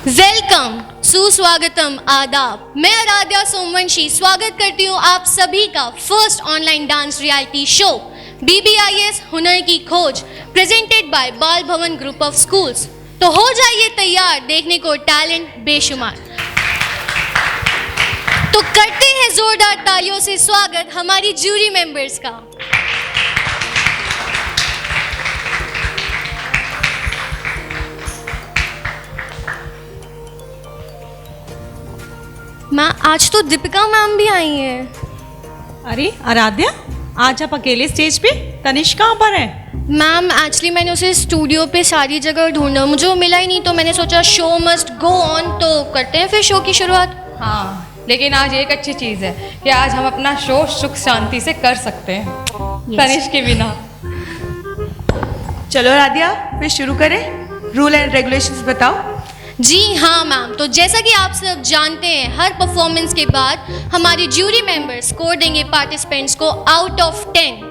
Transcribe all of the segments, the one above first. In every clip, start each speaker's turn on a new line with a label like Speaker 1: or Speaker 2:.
Speaker 1: Welcome, सुस्वागतम, आदाब। मैं आराध्या सोमवंशी स्वागत करती हूँ आप सभी का first online dance reality show BBIS हुनर की खोज प्रेजेंटेड बाय बाल भवन ग्रुप ऑफ स्कूल्स। तो हो जाइए तैयार देखने को टैलेंट बेशुमार। तो करते हैं जोरदार तालियों से स्वागत हमारी जूरी मेंबर्स का। मैम, आज तो दीपिका मैम भी आई हैं।
Speaker 2: अरे आराध्या, आज आप अकेले स्टेज पे? तनिष कहाँ पर है?
Speaker 1: मैम, एक्चुअली मैंने उसे स्टूडियो पे सारी जगह ढूंढा, मुझे वो मिला ही नहीं, तो मैंने सोचा शो मस्ट गो ऑन, तो करते हैं फिर शो की शुरुआत।
Speaker 3: हाँ, लेकिन आज एक अच्छी चीज़ है कि आज हम अपना शो सुख शांति से कर सकते हैं तनिष के बिना।
Speaker 2: चलो आराध्या, फिर शुरू करें। रूल एंड रेगुलेशंस बताओ।
Speaker 1: जी हाँ मैम, तो जैसा कि आप सब जानते हैं, हर परफॉर्मेंस के बाद हमारे ज्यूरी मेंबर्स स्कोर देंगे पार्टिसिपेंट्स को आउट ऑफ 10।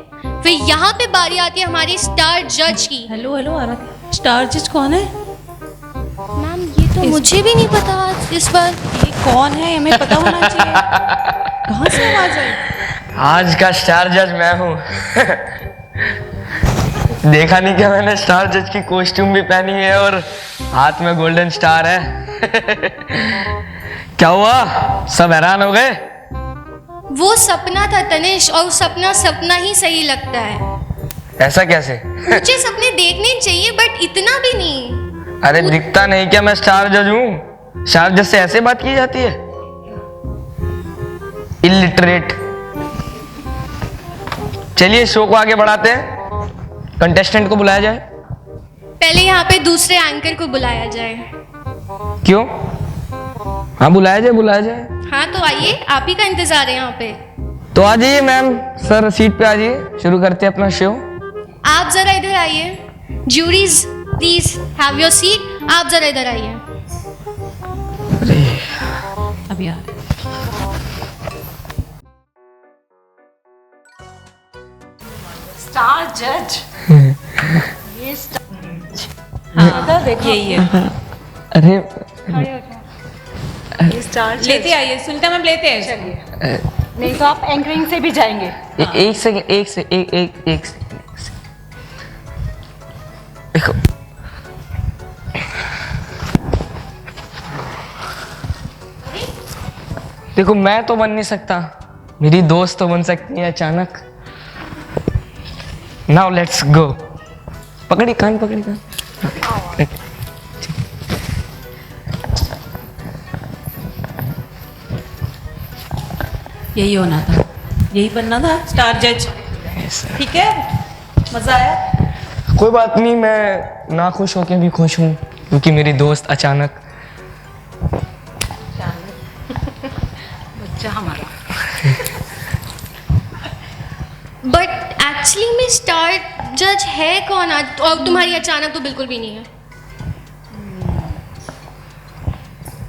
Speaker 1: फिर यहाँ पे बारी आती है हमारी स्टार जज की।
Speaker 2: हेलो आराध्या, स्टार जज कौन है?
Speaker 1: मैम, ये तो मुझे भी नहीं पता इस बार।
Speaker 2: ये कौन है, हमें पता होना चाहिए। कहाँ से आवाज आई?
Speaker 4: आज का स्टार जज मैं हूँ। देखा नहीं क्या मैंने स्टार जज की कॉस्ट्यूम भी पहनी है और हाथ में गोल्डन स्टार है। क्या हुआ, सब हैरान हो गए?
Speaker 1: वो सपना था तनिष, और सपना सपना ही सही लगता है।
Speaker 4: ऐसा कैसे?
Speaker 1: मुझे सपने देखने चाहिए बट इतना भी नहीं।
Speaker 4: अरे दिखता नहीं क्या मैं स्टार जज हूँ? स्टार जज से ऐसे बात की जाती है? इलिटरेट। चलिए शो को आगे बढ़ाते हैं, कंटेस्टेंट को बुलाया जाए।
Speaker 1: पहले यहाँ पे दूसरे एंकर को बुलाया जाए।
Speaker 4: क्यों? हाँ बुलाया जाए, बुलाया जाए।
Speaker 1: हाँ तो आइए, आप ही का इंतजार है यहाँ पे।
Speaker 4: तो आ जाइए मैम, सर सीट पे आ जाइए, शुरू करते हैं अपना शो।
Speaker 1: आप जरा इधर आइए। Juries please have your seat. आप जरा इधर आइए।
Speaker 2: अभी आ स्टार जज। ये हाँ, देखो यही है।
Speaker 4: अरे
Speaker 2: ये स्टार लेते आइए, सुनता मैम लेते हैं। चलिए, नहीं तो आप एंकरिंग से भी जाएंगे।
Speaker 4: एक सेकंड, एक सेकंड। देखो देखो, मैं तो बन नहीं सकता, मेरी दोस्त तो बन सकती है अचानक। Now let's go. पकड़ी कान।
Speaker 2: यही होना था, यही बनना था स्टार जज। ठीक है, मजा आया?
Speaker 4: कोई बात नहीं, मैं ना खुश होके भी खुश हूँ क्योंकि मेरी दोस्त अचानक।
Speaker 2: बच्चा हमारा।
Speaker 1: बट एक्चुअली में स्टार जज है कौन आज? और तुम्हारी अचानक तो बिल्कुल भी नहीं है।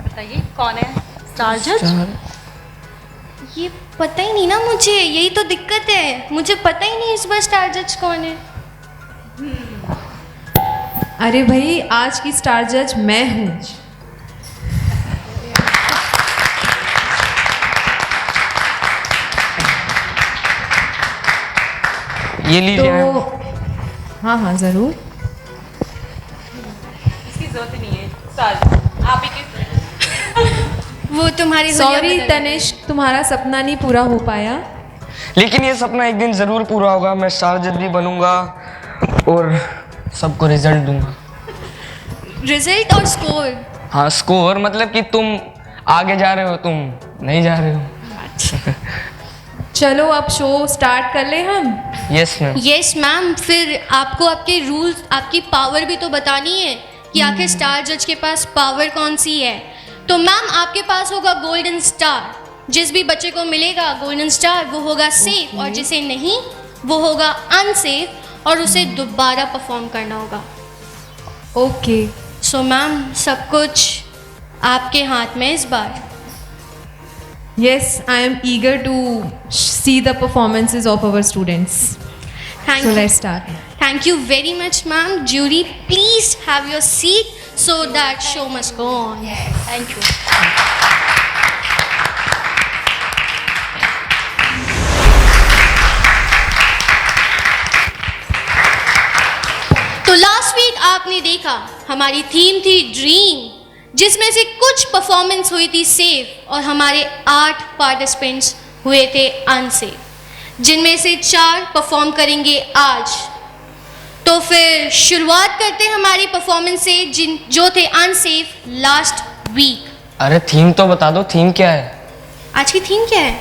Speaker 2: बताइए कौन है स्टार जज?
Speaker 1: ये पता ही नहीं ना मुझे, यही तो दिक्कत है, मुझे पता ही नहीं इस बार स्टार जज कौन है।
Speaker 3: अरे भाई, आज की स्टार जज मैं हूँ।
Speaker 4: ये लीजिए
Speaker 3: तो हाँ ज़रूर।
Speaker 2: इसकी जरूरत नहीं है स्टार, आप ही के।
Speaker 1: वो तुम्हारी
Speaker 3: सॉरी तनिष, तुम्हारा सपना नहीं पूरा हो पाया,
Speaker 4: लेकिन ये सपना एक दिन जरूर पूरा होगा। मैं स्टार जज भी बनूंगा और सबको रिजल्ट दूंगा।
Speaker 1: रिजल्ट और स्कोर?
Speaker 4: हाँ, स्कोर मतलब कि तुम आगे जा रहे हो, तुम नहीं जा रहे हो।
Speaker 3: चलो अब शो स्टार्ट कर ले हम।
Speaker 4: Yes ma'am.
Speaker 1: यस मैम, फिर आपको आपके रूल्स, आपकी पावर भी तो बतानी है कि आखिर स्टार जज के पास पावर कौन सी है। तो मैम, आपके पास होगा गोल्डन स्टार। जिस भी बच्चे को मिलेगा गोल्डन स्टार वो होगा सेफ, और जिसे नहीं वो होगा अनसेफ, और उसे दोबारा परफॉर्म करना होगा।
Speaker 3: ओके।
Speaker 1: सो मैम, सब कुछ आपके हाथ में इस बार।
Speaker 3: Yes, I am eager to see the performances of our students.
Speaker 1: Thank
Speaker 3: So
Speaker 1: you.
Speaker 3: let's start.
Speaker 1: Thank you very much, ma'am. Jury, please have your seat. so that show must go on. Thank you. तो last week आपने देखा हमारी theme थी dream, जिसमें से कुछ performance हुई थी सेफ और हमारे 8 पार्टिसिपेंट्स हुए थे अनसेफ, जिनमें से 4 परफॉर्म करेंगे आज। तो फिर शुरुआत करते हैं हमारी परफॉर्मेंस से जो थे अनसेफ लास्ट वीक।
Speaker 4: अरे थीम तो बता दो, थीम क्या है?
Speaker 1: आज की थीम क्या है?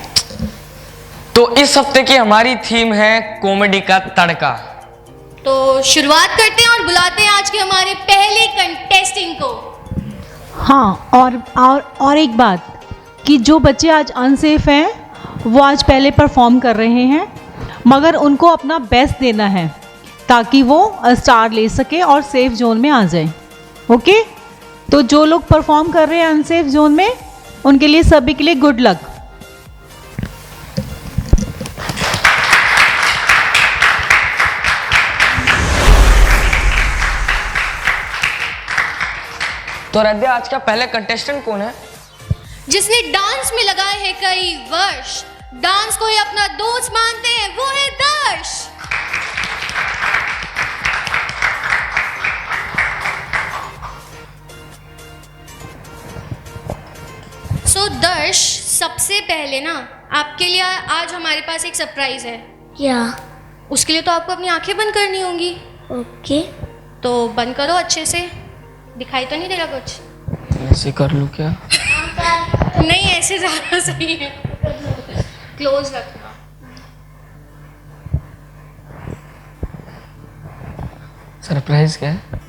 Speaker 4: तो इस हफ्ते की हमारी थीम है कॉमेडी का तड़का।
Speaker 1: तो शुरुआत करते हैं और बुलाते हैं आज के हमारे पहले कंटेस्टेंट को।
Speaker 2: हाँ, और एक बात कि जो बच्चे आज अनसेफ हैं वो आज पहले परफॉर्म कर रहे हैं, मगर उनको अपना बेस्ट देना है ताकि वो स्टार ले सके और सेफ जोन में आ जाए। ओके, तो जो लोग परफॉर्म कर रहे हैं अनसेफ जोन में, उनके लिए सभी के लिए गुड लक।
Speaker 4: तो रद्या, आज का पहले कंटेस्टेंट कौन है?
Speaker 1: जिसने डांस में लगाए हैं कई वर्ष, डांस को ही अपना दोस्त मानते हैं, वो है दर्श। सो दर्श, सबसे पहले ना आपके लिए आज हमारे पास एक सरप्राइज है।
Speaker 5: क्या?
Speaker 1: उसके लिए तो आपको अपनी आंखें बंद करनी होंगी।
Speaker 5: ओके।
Speaker 1: तो बंद करो अच्छे से। दिखाई तो नहीं दे रहा कुछ?
Speaker 4: ऐसे कर लूं क्या?
Speaker 1: नहीं, ऐसे ज़्यादा सही है। क्लोज रखना।
Speaker 4: सरप्राइज क्या है?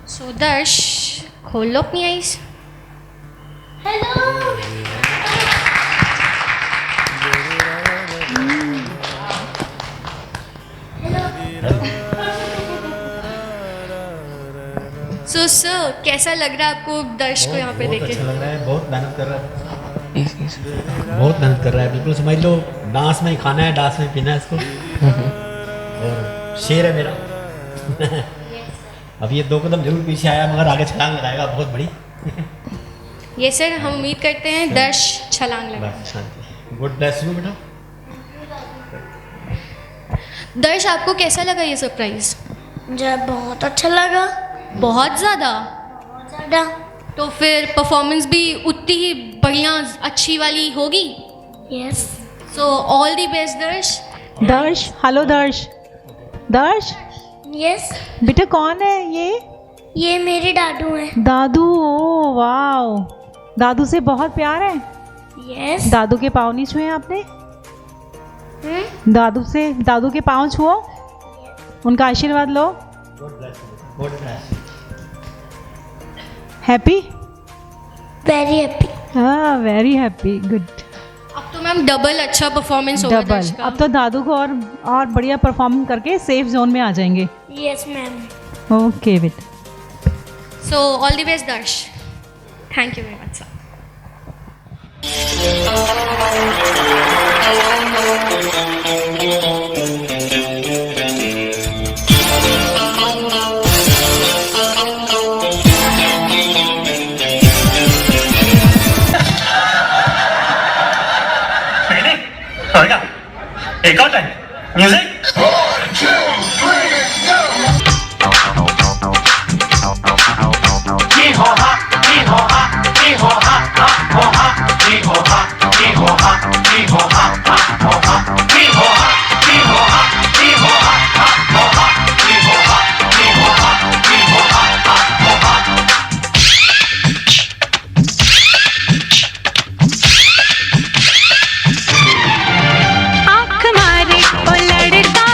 Speaker 1: सो दर्श, खोल लो अपनी आईज। सो सर, कैसा लग रहा है आपको दर्श को यहाँ पे
Speaker 6: बहुत
Speaker 1: देखे?
Speaker 6: अच्छा लग रहा है, बहुत मेहनत कर रहा है, बहुत मेहनत कर रहा है। बिल्कुल समझ लो डांस में ही खाना है, डांस में पीना है इसको। और शेर है मेरा। अब ये 2 कदम जरूर पीछे आया, मगर आगे छलांग लगाएगा बहुत बड़ी।
Speaker 1: ये सर, हम उम्मीद करते हैं दर्श छलांग लगा।
Speaker 6: बस शांति। गुड ब्लेस यू बेटा।
Speaker 1: दर्श, आपको कैसा लगा ये सरप्राइज?
Speaker 5: मुझे बहुत अच्छा लगा,
Speaker 1: बहुत ज़्यादा।
Speaker 5: बहुत ज़्यादा।
Speaker 1: तो फिर परफॉर्मेंस भी उतनी ही बढ़िया अच्छी वाली होगी।
Speaker 5: Yes.
Speaker 1: So all the best दर्श।
Speaker 2: दर्श, हेलो दर्श। दर्श
Speaker 5: यस।
Speaker 2: बेटा, कौन है ये?
Speaker 5: ये मेरे दादू हैं।
Speaker 2: दादू? ओ वाओ, दादू से बहुत प्यार है।
Speaker 5: यस।
Speaker 2: दादू के पाँव नहीं छुए आपने? दादू के पाँव छुओ, उनका आशीर्वाद लो।
Speaker 6: Good bless you, good bless.
Speaker 2: Happy?
Speaker 5: Very happy.
Speaker 2: हाँ, वेरी हैप्पी, गुड।
Speaker 1: अब तो मैम डबल अच्छा परफॉर्मेंस होगा
Speaker 2: डबल।
Speaker 1: दर्श का।
Speaker 2: अब तो दादू को और बढ़िया परफॉर्म करके सेफ जोन में आ जाएंगे।
Speaker 5: Yes ma'am.
Speaker 2: ओके बेटा।
Speaker 1: सो all the best Darsh. Thank you very much sir.
Speaker 7: एक और टाइम म्यूजिक।
Speaker 8: आँख मारे ओ लड़का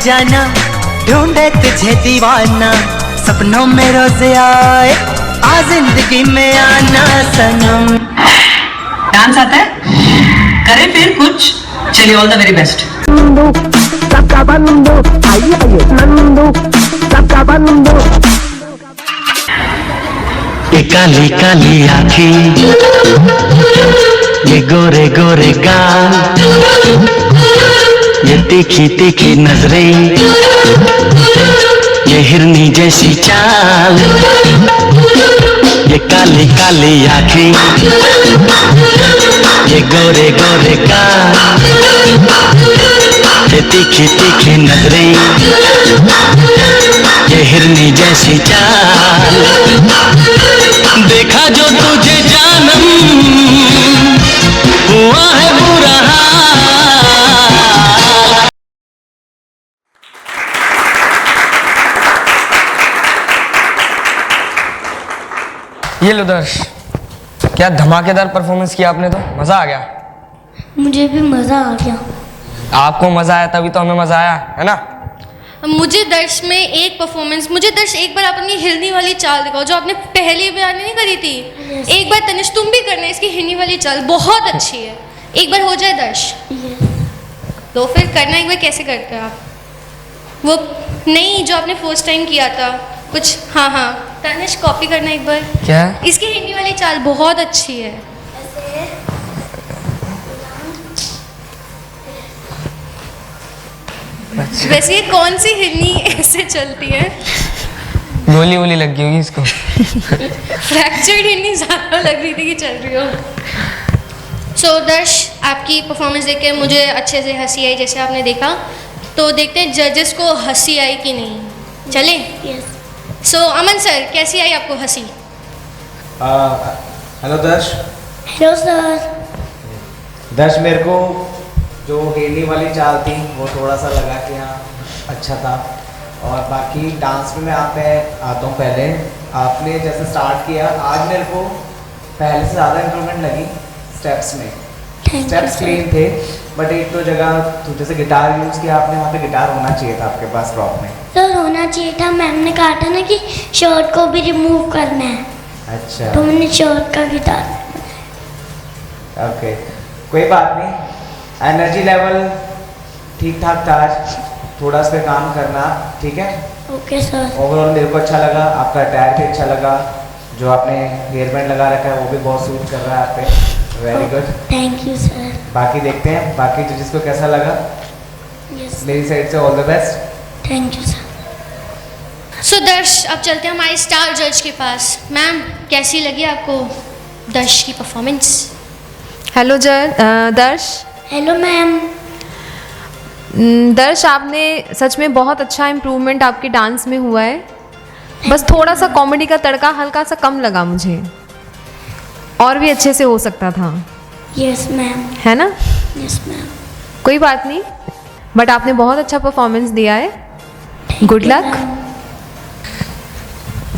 Speaker 8: जाना, ढूंढे तुझे दीवाना, सपनों में रोज आए, आ जिंदगी में आना सनम।
Speaker 9: डांस आता है? करें फिर कुछ? चलिए, ऑल द वेरी बेस्ट।
Speaker 8: ये काली काली आँखें, ये गोरे गोरे गाल, ये तीखी तीखी नजरें, ये हिरनी जैसी चाल, ये काली काली आँखें, ये गोरे गोरे गाल, ये तीखी तीखी नजरें, ये हिरनी जैसी चाल, देखा जो तुझे जानम हुआ है बुरा हाल।
Speaker 4: ये लो दर्श, क्या धमाकेदार परफॉर्मेंस किया आपने, तो मज़ा आ गया।
Speaker 5: मुझे भी मज़ा आ गया।
Speaker 4: आपको मज़ा आया तभी तो हमें मज़ा आया, है ना?
Speaker 1: मुझे दर्श में एक परफॉर्मेंस, मुझे दर्श एक बार आप अपनी हिरनी वाली चाल दिखाओ जो आपने पहले बयान नहीं करी थी। एक बार तनिष तुम भी करना, इसकी हिरनी वाली चाल बहुत अच्छी है। एक बार हो जाए दर्श, तो फिर करना एक बार। कैसे करते हैं आप? वो नहीं जो आपने फर्स्ट टाइम किया था कुछ। हाँ हाँ तनिष, कॉपी करना एक बार।
Speaker 4: क्या?
Speaker 1: इसकी हिरनी वाली चाल बहुत अच्छी है। वैसे ये कौन सी हिरनी ऐसे चलती है?
Speaker 4: गोली वोली लग गई होगी इसको।
Speaker 1: फ्रैक्चर्ड हिरनी ज़्यादा लग रही थी कि चल रही हो। सो दर्श, आपकी परफॉर्मेंस देख के मुझे अच्छे से हंसी आई, जैसे आपने देखा। तो देखते हैं जजेस को हंसी आई कि नहीं। चले? सो अमन सर, कैसी आई आपको हंसी?
Speaker 10: हेलो दर्श।
Speaker 5: Hello sir.
Speaker 10: दर्श, मेरे को जो हिरनी वाली चाल थी वो थोड़ा सा लगा कि हाँ अच्छा था, और बाकी डांस में मैं आप पे आता हूँ। पहले आपने जैसे स्टार्ट किया, आज मेरे को पहले से ज़्यादा इम्प्रूवमेंट लगी स्टेप्स में। स्टेप्स क्लीन थे, बट एक तो जगह तो जैसे गिटार यूज़ किया आपने, वहाँ पे गिटार होना चाहिए था आपके पास प्रॉप में।
Speaker 5: सर होना चाहिए था, मैम ने कहा था ना कि शर्ट को भी रिमूव करना है।
Speaker 10: अच्छा,
Speaker 5: तो मैंने शर्ट का गिटार।
Speaker 10: ओके, कोई बात नहीं। एनर्जी लेवल ठीक ठाक था आज, थोड़ा इस पे काम करना, ठीक है?
Speaker 5: Okay sir.
Speaker 10: ओवरऑल मेरे को अच्छा लगा, आपका अटैयर भी अच्छा लगा, जो आपने हेयर बैंड लगा रखा है वो भी बहुत सूट कर रहा है आप पे। Very good,
Speaker 5: thank you sir.
Speaker 10: बाकी देखते हैं बाकी जजेस को कैसा लगा।
Speaker 5: यस,
Speaker 10: मेरी साइड से all the best.
Speaker 5: Thank you sir.
Speaker 1: So Darsh, अब चलते हैं हमारे स्टार जज के पास। मैम, कैसी लगी आपको दर्श की परफॉर्मेंस?
Speaker 3: हेलो दर्श।
Speaker 5: Hello ma'am.
Speaker 3: दर्श, आपने सच में बहुत अच्छा इम्प्रूवमेंट आपके डांस में हुआ है। बस थोड़ा सा कॉमेडी का तड़का हल्का सा कम लगा मुझे, और भी अच्छे से हो सकता था।
Speaker 5: Yes ma'am.
Speaker 3: है ना?
Speaker 5: Yes ma'am.
Speaker 3: कोई बात नहीं, बट आपने बहुत अच्छा परफॉर्मेंस दिया है। Good luck.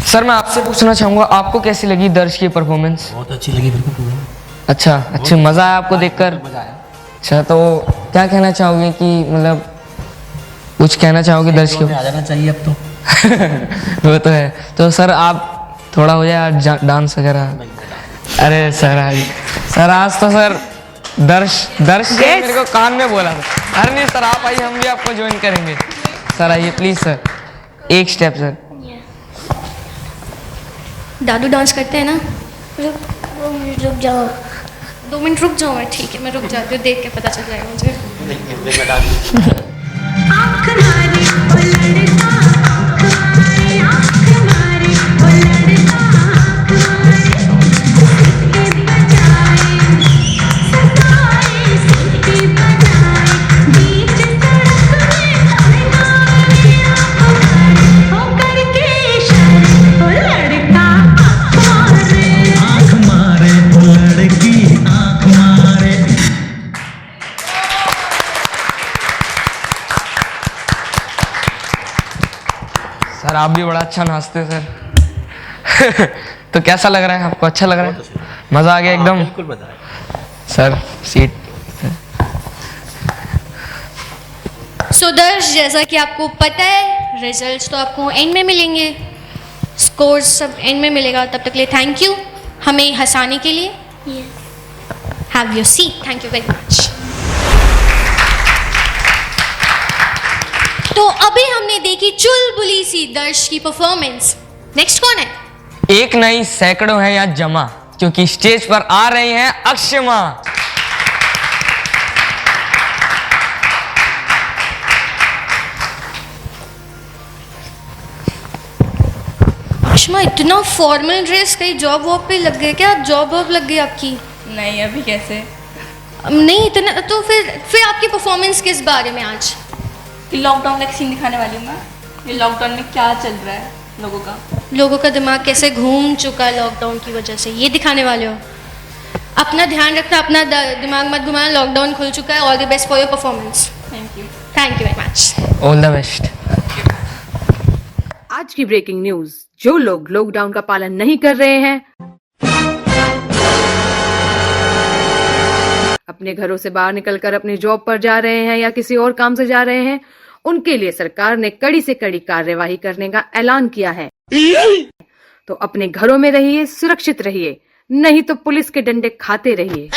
Speaker 4: सर मैं आपसे पूछना चाहूँगा, आपको कैसी लगी दर्श की परफॉर्मेंस?
Speaker 6: बहुत अच्छी लगी मेरे को।
Speaker 4: अच्छा, अच्छी मज़ा आया आपको देखकर?
Speaker 6: मज़ा आया।
Speaker 4: अच्छा, तो क्या कहना चाहोगे कि मतलब कुछ कहना चाहोगे दर्श के?
Speaker 6: आ जाना चाहिए अब तो।
Speaker 4: वो तो है। तो सर आप थोड़ा हो जाए डांस वगैरह। अरे सर आज तो सर दर्श ने मेरे को कान में बोला था। अरे नहीं सर, आप आइए, हम भी आपको ज्वाइन करेंगे। सर आइए प्लीज़ सर, एक स्टेप सर।
Speaker 1: दादू डांस करते हैं ना?
Speaker 5: रुक जाओ।
Speaker 1: 2 मिनट रुक जाओ। मैं ठीक है, मैं रुक जाती हूँ, देख के पता चल जाएगा मुझे।
Speaker 4: सर आप भी बड़ा अच्छा नाचते सर। तो कैसा लग रहा है आपको? अच्छा लग रहा है? मज़ा आ गया एकदम?
Speaker 6: बिल्कुल मज़ा आया।
Speaker 4: Sir seat.
Speaker 1: सो दर्श, जैसा कि आपको पता है, रिजल्ट्स तो आपको एंड में मिलेंगे, स्कोर्स सब एंड में मिलेगा। तब तक के लिए थैंक यू हमें हंसाने के लिए। Have your seat. Thank you very much. तो अभी हमने देखी चुलबुली सी दर्श की परफॉर्मेंस। नेक्स्ट कौन है?
Speaker 4: एक नहीं सैकड़ों है यहाँ जमा, क्योंकि स्टेज पर आ रही हैं अक्षमा।
Speaker 1: अक्षमा, इतना फॉर्मल ड्रेस, कहीं जॉब वॉब पे लग गए क्या? जॉब वॉब लग गई आपकी?
Speaker 11: नहीं, अभी कैसे?
Speaker 1: नहीं इतना तो फिर आपकी परफॉर्मेंस किस बारे में आज?
Speaker 11: लॉकडाउन का सीन दिखाने वाली हूँ मैं। ये लॉकडाउन में क्या चल रहा है लोगों का
Speaker 1: दिमाग कैसे घूम चुका है लॉकडाउन की वजह से, ये दिखाने वाले हो। अपना ध्यान रखना, अपना दिमाग मत घुमाना, लॉकडाउन खुल चुका है। All the best for your performance.
Speaker 11: Thank you
Speaker 1: very much.
Speaker 4: All the best.
Speaker 12: आज की ब्रेकिंग न्यूज, जो लोग लॉकडाउन का पालन नहीं कर रहे हैं, अपने घरों से बाहर निकलकर अपनी जॉब पर जा रहे हैं या किसी और काम से जा रहे हैं, उनके लिए सरकार ने कड़ी से कड़ी कार्यवाही करने का ऐलान किया है। तो अपने घरों में रहिए, सुरक्षित रहिए, नहीं तो पुलिस के डंडे खाते रहिए।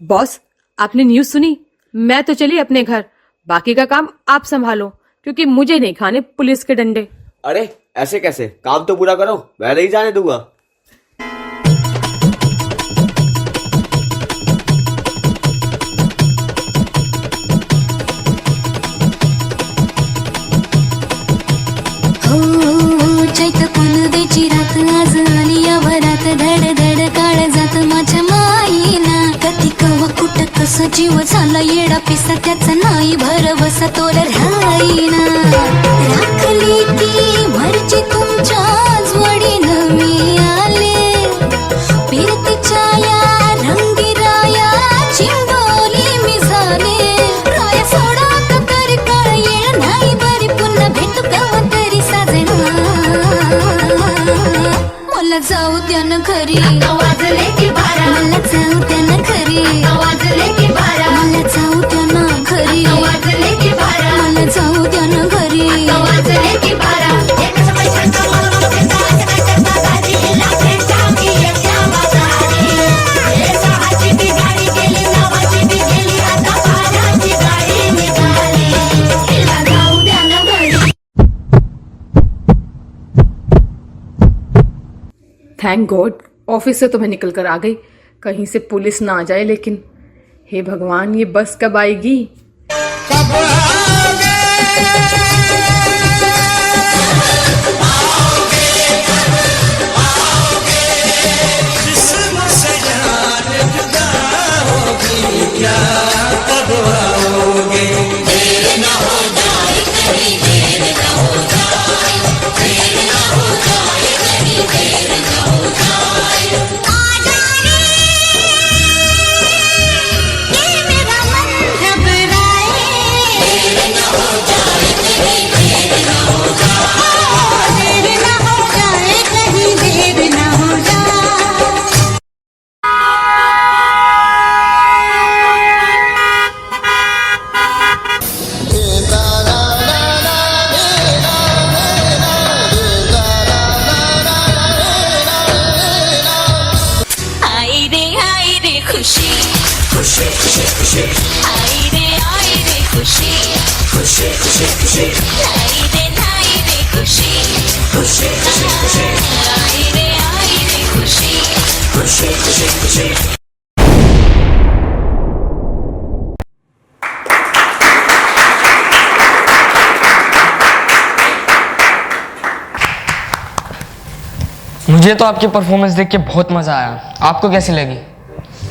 Speaker 12: बॉस, आपने न्यूज सुनी? मैं तो चली अपने घर, बाकी का काम आप संभालो, क्योंकि मुझे नहीं खाने पुलिस के डंडे।
Speaker 13: अरे ऐसे कैसे? काम तो पूरा करो, मैं नहीं जाने दूंगा।
Speaker 14: आज आली या वरात, धड धड काळ जात माझ्या माईना. कधी कवा कुठं कसं जीव झाला येडा पिसा, त्याचा नाही भरवसा तोर राहीना. राखली ती मर्जी तुमच्या जोडीनं मी आले, फिरतीच्या या रंगीराया चिंबोली मी झाले. राया सोडा का तरी काळ येळ नाही बरी, पुन्हा भेटू केव्हा तरी साजना. मला जाऊ द्या ना घरी, वाजले की बारा. मला जाऊ द्या ना घरी, वाजले की बारा. मला जाऊ द्या ना घरी, वाजले की बारा. मला जाऊ द्या ना घरी, वाजले की बारा.
Speaker 12: थैंक गॉड, ऑफिस से तो मैं निकल कर आ गई, कहीं से पुलिस ना आ जाए। लेकिन हे भगवान, ये बस कब आएगी?
Speaker 4: मुझे तो आपकी परफॉर्मेंस देख के बहुत मजा आया। आपको कैसी लगी?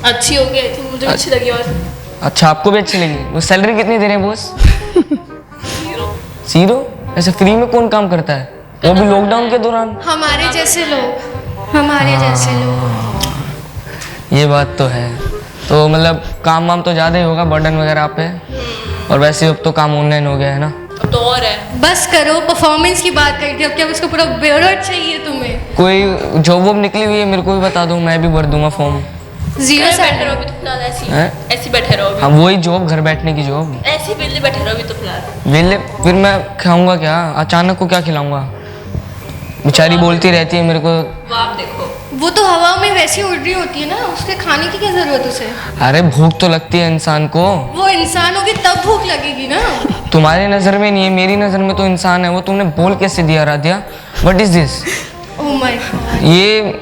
Speaker 11: अच्छी हो गई थी, मुझे अच्छी लगी। और
Speaker 4: अच्छा, आपको भी अच्छी लगी। वो सैलरी कितनी दे रहे हैं बॉस? जीरो? ऐसे फ्री में कौन काम करता है, वो भी लॉकडाउन के दौरान?
Speaker 1: हमारे जैसे लोग, हमारे जैसे लोग।
Speaker 4: ये बात तो है। तो मतलब काम वाम तो ज़्यादा ही होगा, बर्डन वगैरह आप पे। और वैसे अब तो काम ऑनलाइन हो गया है ना,
Speaker 11: तो और है।
Speaker 1: बस करो, परफॉर्मेंस की बात करते हो, क्या उसका पूरा ब्योरा चाहिए तुम्हें?
Speaker 4: कोई जॉब वॉब निकली हुई है मेरे को भी बता दो, मैं भी भर दूंगा फॉर्म।
Speaker 1: जीरो
Speaker 11: घर
Speaker 1: से
Speaker 11: बैठे रहो भी तो फिलहाल ऐसी
Speaker 4: हैं?
Speaker 11: ऐसी बैठे रहो
Speaker 4: हाँ वही जॉब, घर बैठने की जॉब।
Speaker 11: ऐसी बिल्ली बैठे रहो भी तो फिलहाल।
Speaker 4: वेले फिर मैं खाऊंगा क्या? अचानक को क्या खिलाऊंगा? बेचारी बोलती रहती है मेरे को।
Speaker 11: वो आप देखो,
Speaker 1: वो तो हवा में वैसी उड़ रही होती है ना, उसके खाने की क्या जरूरत उसे?
Speaker 4: अरे भूख तो लगती है इंसान को।
Speaker 1: वो इंसान होगी तब भूख लगेगी ना।
Speaker 4: तुम्हारी नजर में नहीं है, मेरी नजर में तो इंसान है वो। तुमने बोल कैसे दिया Radhiya? What is this?
Speaker 1: Oh my god.
Speaker 4: ये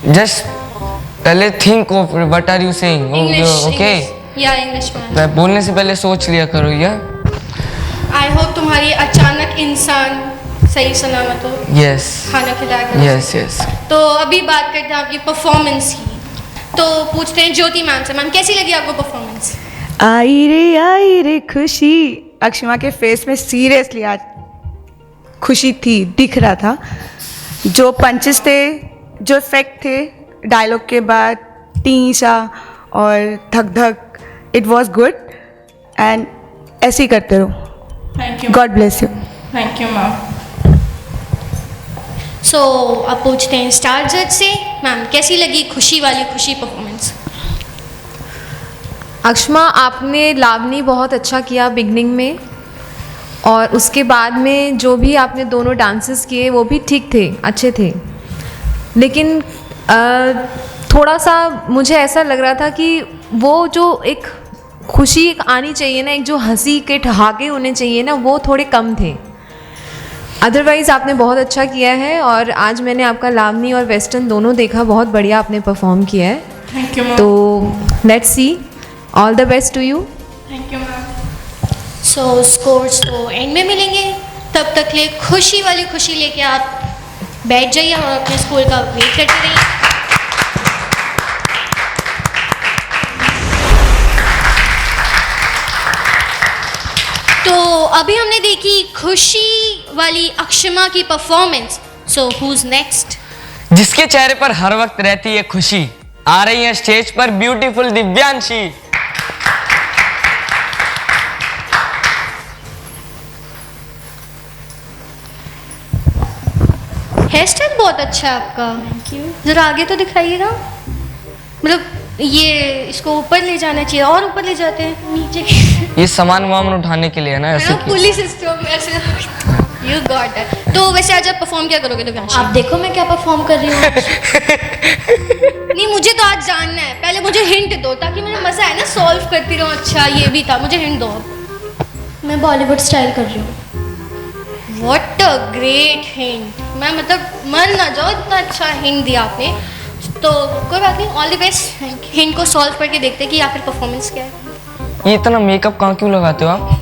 Speaker 4: जस्ट पहले think of what are you saying, okay?
Speaker 1: या इंग्लिश में
Speaker 4: मैं बोलने से पहले सोच लिया करो या।
Speaker 1: आई होप तुम्हारी अचानक इंसान सही सलामत हो,
Speaker 4: यस
Speaker 1: खाना खिलाया करो।
Speaker 4: Yes yes.
Speaker 1: तो अभी बात करते हैं आपकी परफॉर्मेंस की। तो पूछते हैं ज्योति मैम से, मैम कैसी लगी आपको परफॉर्मेंस?
Speaker 15: आई रे खुशी। अक्षमा के फेस में सीरियसली आज खुशी थी, दिख रहा था। जो पंचेस थे, जो इफेक्ट थे डायलॉग के बाद, टीसा और धक धक, इट वॉज गुड। एंड ऐसे ही करते रहो।
Speaker 11: Thank you,
Speaker 15: God bless you.
Speaker 11: Thank you ma'am.
Speaker 1: So अब पूछते हैं स्टार जज से, मैम कैसी लगी खुशी वाली खुशी परफॉर्मेंस?
Speaker 3: अक्षमा, आपने लावनी बहुत अच्छा किया बिगनिंग में, और उसके बाद में जो भी आपने दोनों डांसेस किए वो भी ठीक थे, अच्छे थे। लेकिन थोड़ा सा मुझे ऐसा लग रहा था कि वो जो एक खुशी एक आनी चाहिए ना, एक जो हंसी के ठहाके होने चाहिए ना, वो थोड़े कम थे। अदरवाइज़ आपने बहुत अच्छा किया है, और आज मैंने आपका लावनी और वेस्टर्न दोनों देखा, बहुत बढ़िया आपने परफॉर्म किया है।
Speaker 11: Thank you ma'am.
Speaker 3: तो let's see, all the best to you.
Speaker 11: Thank you ma'am.
Speaker 1: So scores तो एंड में मिलेंगे, तब तक ले खुशी वाली खुशी लेके आप बैठ जाइए और अपने स्कूल का वेट करते रहिए। तो अभी हमने देखी खुशी वाली अक्षमा की परफॉर्मेंस। सो हुज नेक्स्ट?
Speaker 4: जिसके चेहरे पर हर वक्त रहती है खुशी, आ रही है स्टेज पर ब्यूटीफुल दिव्यांशी।
Speaker 1: हेयर स्टाइल बहुत अच्छा है आपका। Thank you. जरा आगे तो दिखाइएगा, मतलब ये इसको ऊपर ले जाना चाहिए, और ऊपर ले जाते हैं नीचे।
Speaker 4: ये सामान वामान उठाने के लिए ना ऐसे की।
Speaker 1: पुलिस सिस्टम ऐसे। You got it. तो वैसे आज आप परफॉर्म क्या करोगे दिव्यांशी?
Speaker 5: आप देखो मैं क्या परफॉर्म कर रही हूँ।
Speaker 1: नहीं, मुझे तो आज जानना है, पहले मुझे हिंट दो ताकि मुझे मजा आए ना, सॉल्व करती रहूँ। अच्छा ये भी था, मुझे हिंट दो।
Speaker 5: मैं बॉलीवुड स्टाइल कर रही हूँ।
Speaker 1: What a great hint. मैं मतलब मर ना जाओ, इतना अच्छा हिंट दिया आपने। तो कोई बात नहीं, ऑल द बेस्ट। हिंट को सॉल्व करके देखते हैं कि आखिर परफॉर्मेंस क्या है।
Speaker 4: ये इतना मेकअप कहाँ क्यों लगाते हो आप?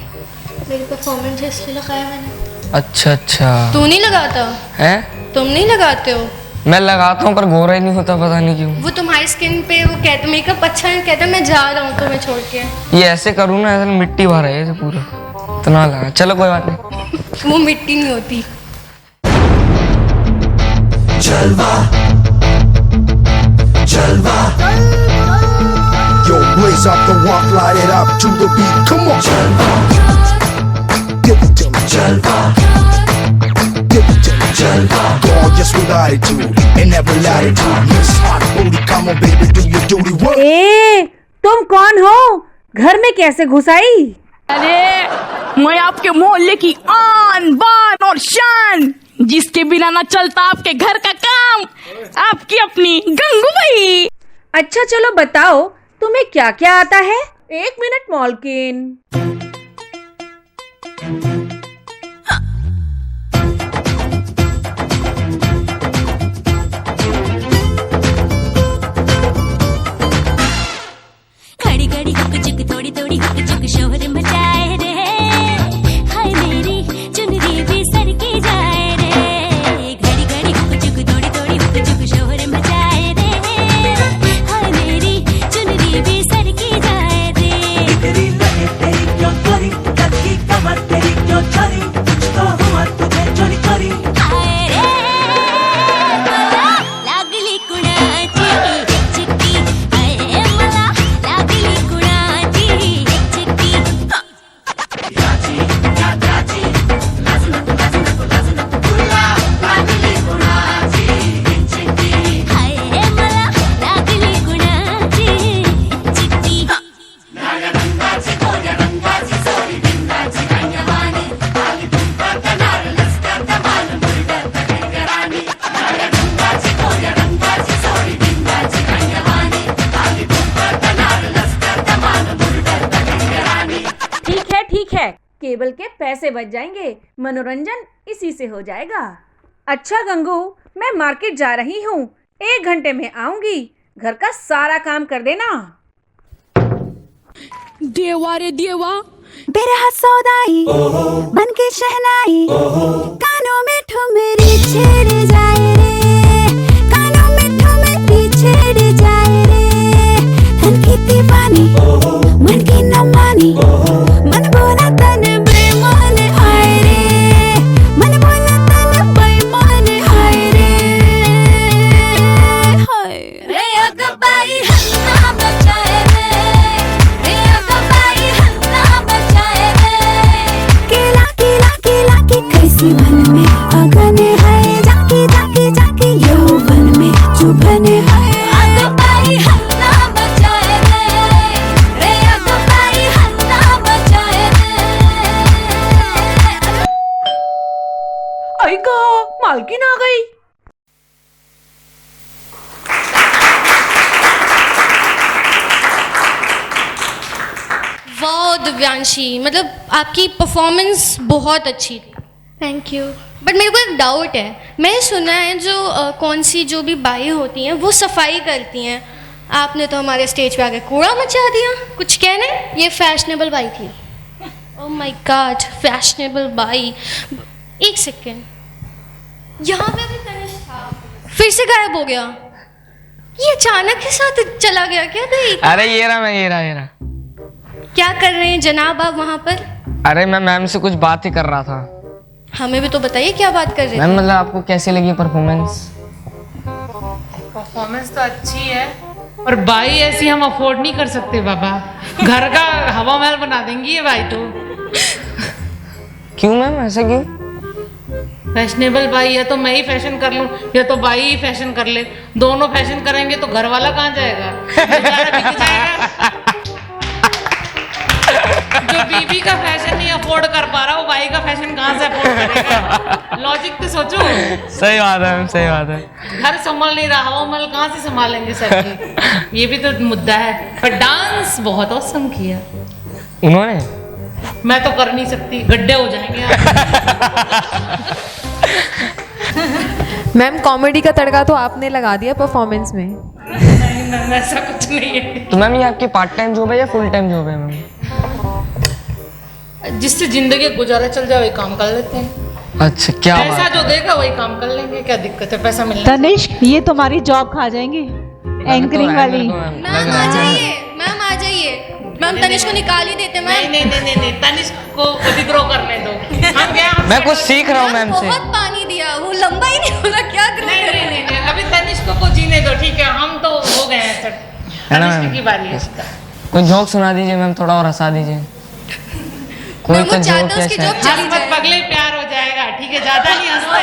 Speaker 1: मेरी परफॉर्मेंस है इसलिए लगाया मैंने।
Speaker 4: अच्छा अच्छा।
Speaker 1: तू नहीं लगाता?
Speaker 4: हैं?
Speaker 1: तुम नहीं लगाते हो?
Speaker 4: मैं लगाता हूँ पर गोरा ही नहीं होता, पता नहीं क्यों।
Speaker 1: वो तुम्हारी स्किन पे वो कहते मेकअप अच्छा है, कहते मैं जा रहा हूँ तुम्हें छोड़ के।
Speaker 4: ये ऐसे करूँ ना, ऐसे मिट्टी भरा है ये पूरा, इतना लगा। चलो कोई बात नहीं।
Speaker 1: वो मिट्टी नहीं होती।
Speaker 16: जलवा जलवा Yo, blaze up the walk, light it up to the beat, come on. Jalva, give it to me. Jalva, give it to me. Jalva, gorgeous with attitude and every latitude. Miss Hot Booty, come on baby, do your duty. What?
Speaker 17: ए, तुम कौन हो? घर में कैसे घुस आई?
Speaker 18: अरे मैं आपके मोहल्ले की आन बान और शान, जिसके बिना ना चलता आपके घर का काम, आपकी अपनी गंगूबाई।
Speaker 17: अच्छा चलो बताओ, तुम्हें क्या क्या आता है? 1 मिनट मॉलकिन।
Speaker 14: घड़ी घड़ी हुक चुक थोड़ी थोड़ी हुक चुक शोर मचाए रे, हाय मेरी चुनरी भी सर के जाए रे। घड़ी घड़ी हुक चुक थोड़ी थोड़ी हुक चुक शोर मचाए रे, हाय मेरी चुनरी भी सर के जाए रे।
Speaker 17: पैसे बच जाएंगे, मनोरंजन इसी से हो जाएगा। अच्छा गंगू, मैं मार्केट जा रही हूँ, 1 घंटे में आऊंगी। घर का सारा काम कर देना।
Speaker 18: देवा रे देवा,
Speaker 14: बेरहा सौदाई बन के शहनाई, कानों में ठुमरी छेड़ जाए रे, कानों में ठुमरी छेड़ जाए रे। तन की दीवानी मन की न मानी, मन बोला तन बेईमान आए रे, मन बोला तन बेईमान आए रे। हाय रे अगबाई हन्ना बचाए रे, रे अगबाई हन्ना बचाए रे। केला केला केला की कैसी मन में अगन है, जाके जाके जाके यौवन में चुभन है। अगबाई हन्ना बचाए रे, रे अगबाई हन्ना बचाए रे।
Speaker 17: ऐका, मालकिन आ गई।
Speaker 1: वाह दिव्यांशी, मतलब आपकी परफॉर्मेंस बहुत अच्छी थी।
Speaker 5: Thank you.
Speaker 1: बट मेरे को एक डाउट है, मैंने सुना है जो कौन सी जो भी बाई होती हैं वो सफाई करती हैं, आपने तो हमारे स्टेज पे आके कूड़ा मचा दिया। कुछ कहने? ये फैशनेबल बाई थी। ओह माय गॉड, फैशनेबल बाई। एक सेकेंड, यहाँ पे भी तनिष था, फिर से गायब हो गया। ये अचानक के साथ चला गया क्या कहीं?
Speaker 4: अरे ये रहा।
Speaker 1: क्या कर रहे हैं जनाब आप वहाँ पर?
Speaker 4: अरे मैं मैम से कुछ बात ही कर रहा था।
Speaker 1: हमें भी तो बताइए क्या बात कर रहे
Speaker 4: मैम
Speaker 1: थे?
Speaker 4: मतलब आपको कैसी लगी परफॉर्मेंस?
Speaker 2: परफॉर्मेंस तो अच्छी है, पर बाई ऐसी हम अफोर्ड नहीं कर सकते बाबा। घर का हवा महल बना देंगी ये बाई तो।
Speaker 4: क्यों मैम, ऐसा क्यों?
Speaker 2: फैशनेबल बाई है तो मैं ही फैशन कर लूं, या तो बाई ही फैशन कर ले। दोनों फैशन करेंगे तो घर वाला कहाँ जाएगा? बेचारा बिक जाएगा। जो बीबी का फैशन नहीं अफोर्ड कर पा रहा, वो बाई का फैशन कहाँ से अफोर्ड करेगा? लॉजिक तो सोचो।
Speaker 4: सही बात है मैम, सही बात है।
Speaker 2: घर संभाल नहीं रहा, हवा महल कहाँ से संभालेंगे सर? ये भी तो मुद्दा है। पर डांस बहुत औसम किया
Speaker 4: उन्होंने।
Speaker 2: मैं तो कर नहीं सकती, गड्ढे हो जाएंगे।
Speaker 3: मैम कॉमेडी का तड़का तो आपने लगा दिया परफॉर्मेंस में।
Speaker 2: नहीं, ऐसा कुछ नहीं है।
Speaker 4: तो मैम ये आपकी पार्ट टाइम जॉब है या फुल टाइम जॉब है मैम?
Speaker 2: जिससे जिंदगी गुजारा चल जाए वही काम कर लेते हैं।
Speaker 4: अच्छा, क्या
Speaker 2: पैसा
Speaker 4: बात
Speaker 2: जो देगा वही काम कर लेंगे, क्या दिक्कत है? पैसा मिलना। तनिष्क, ये तुम्हारी जॉब खा जाएंगी, एंकरिंग वाली।
Speaker 1: मैम आ जाइए, मैम आ जाइए। मैम तनिष को निकाल ही देते मैम।
Speaker 2: नहीं, तनिष्क को विद्रोह करने दो। हम क्या?
Speaker 4: मैं कुछ सीख रहा हूँ मैम से।
Speaker 1: बहुत पानी दिया, वो लंबा ही नहीं होगा क्या?
Speaker 2: नहीं, अभी तनिष्क को जीने दो, ठीक है? हम तो हो गए हैं सर। तनिष्क की बारी है इसका।
Speaker 4: कोई जोक सुना दीजिए मैम, थोड़ा और हंसा दीजिए। कोई तो जोक कैसा?
Speaker 2: हंस मत पगले, प्यार हो जाएगा, ठीक है? ज्यादा नहीं हंसते।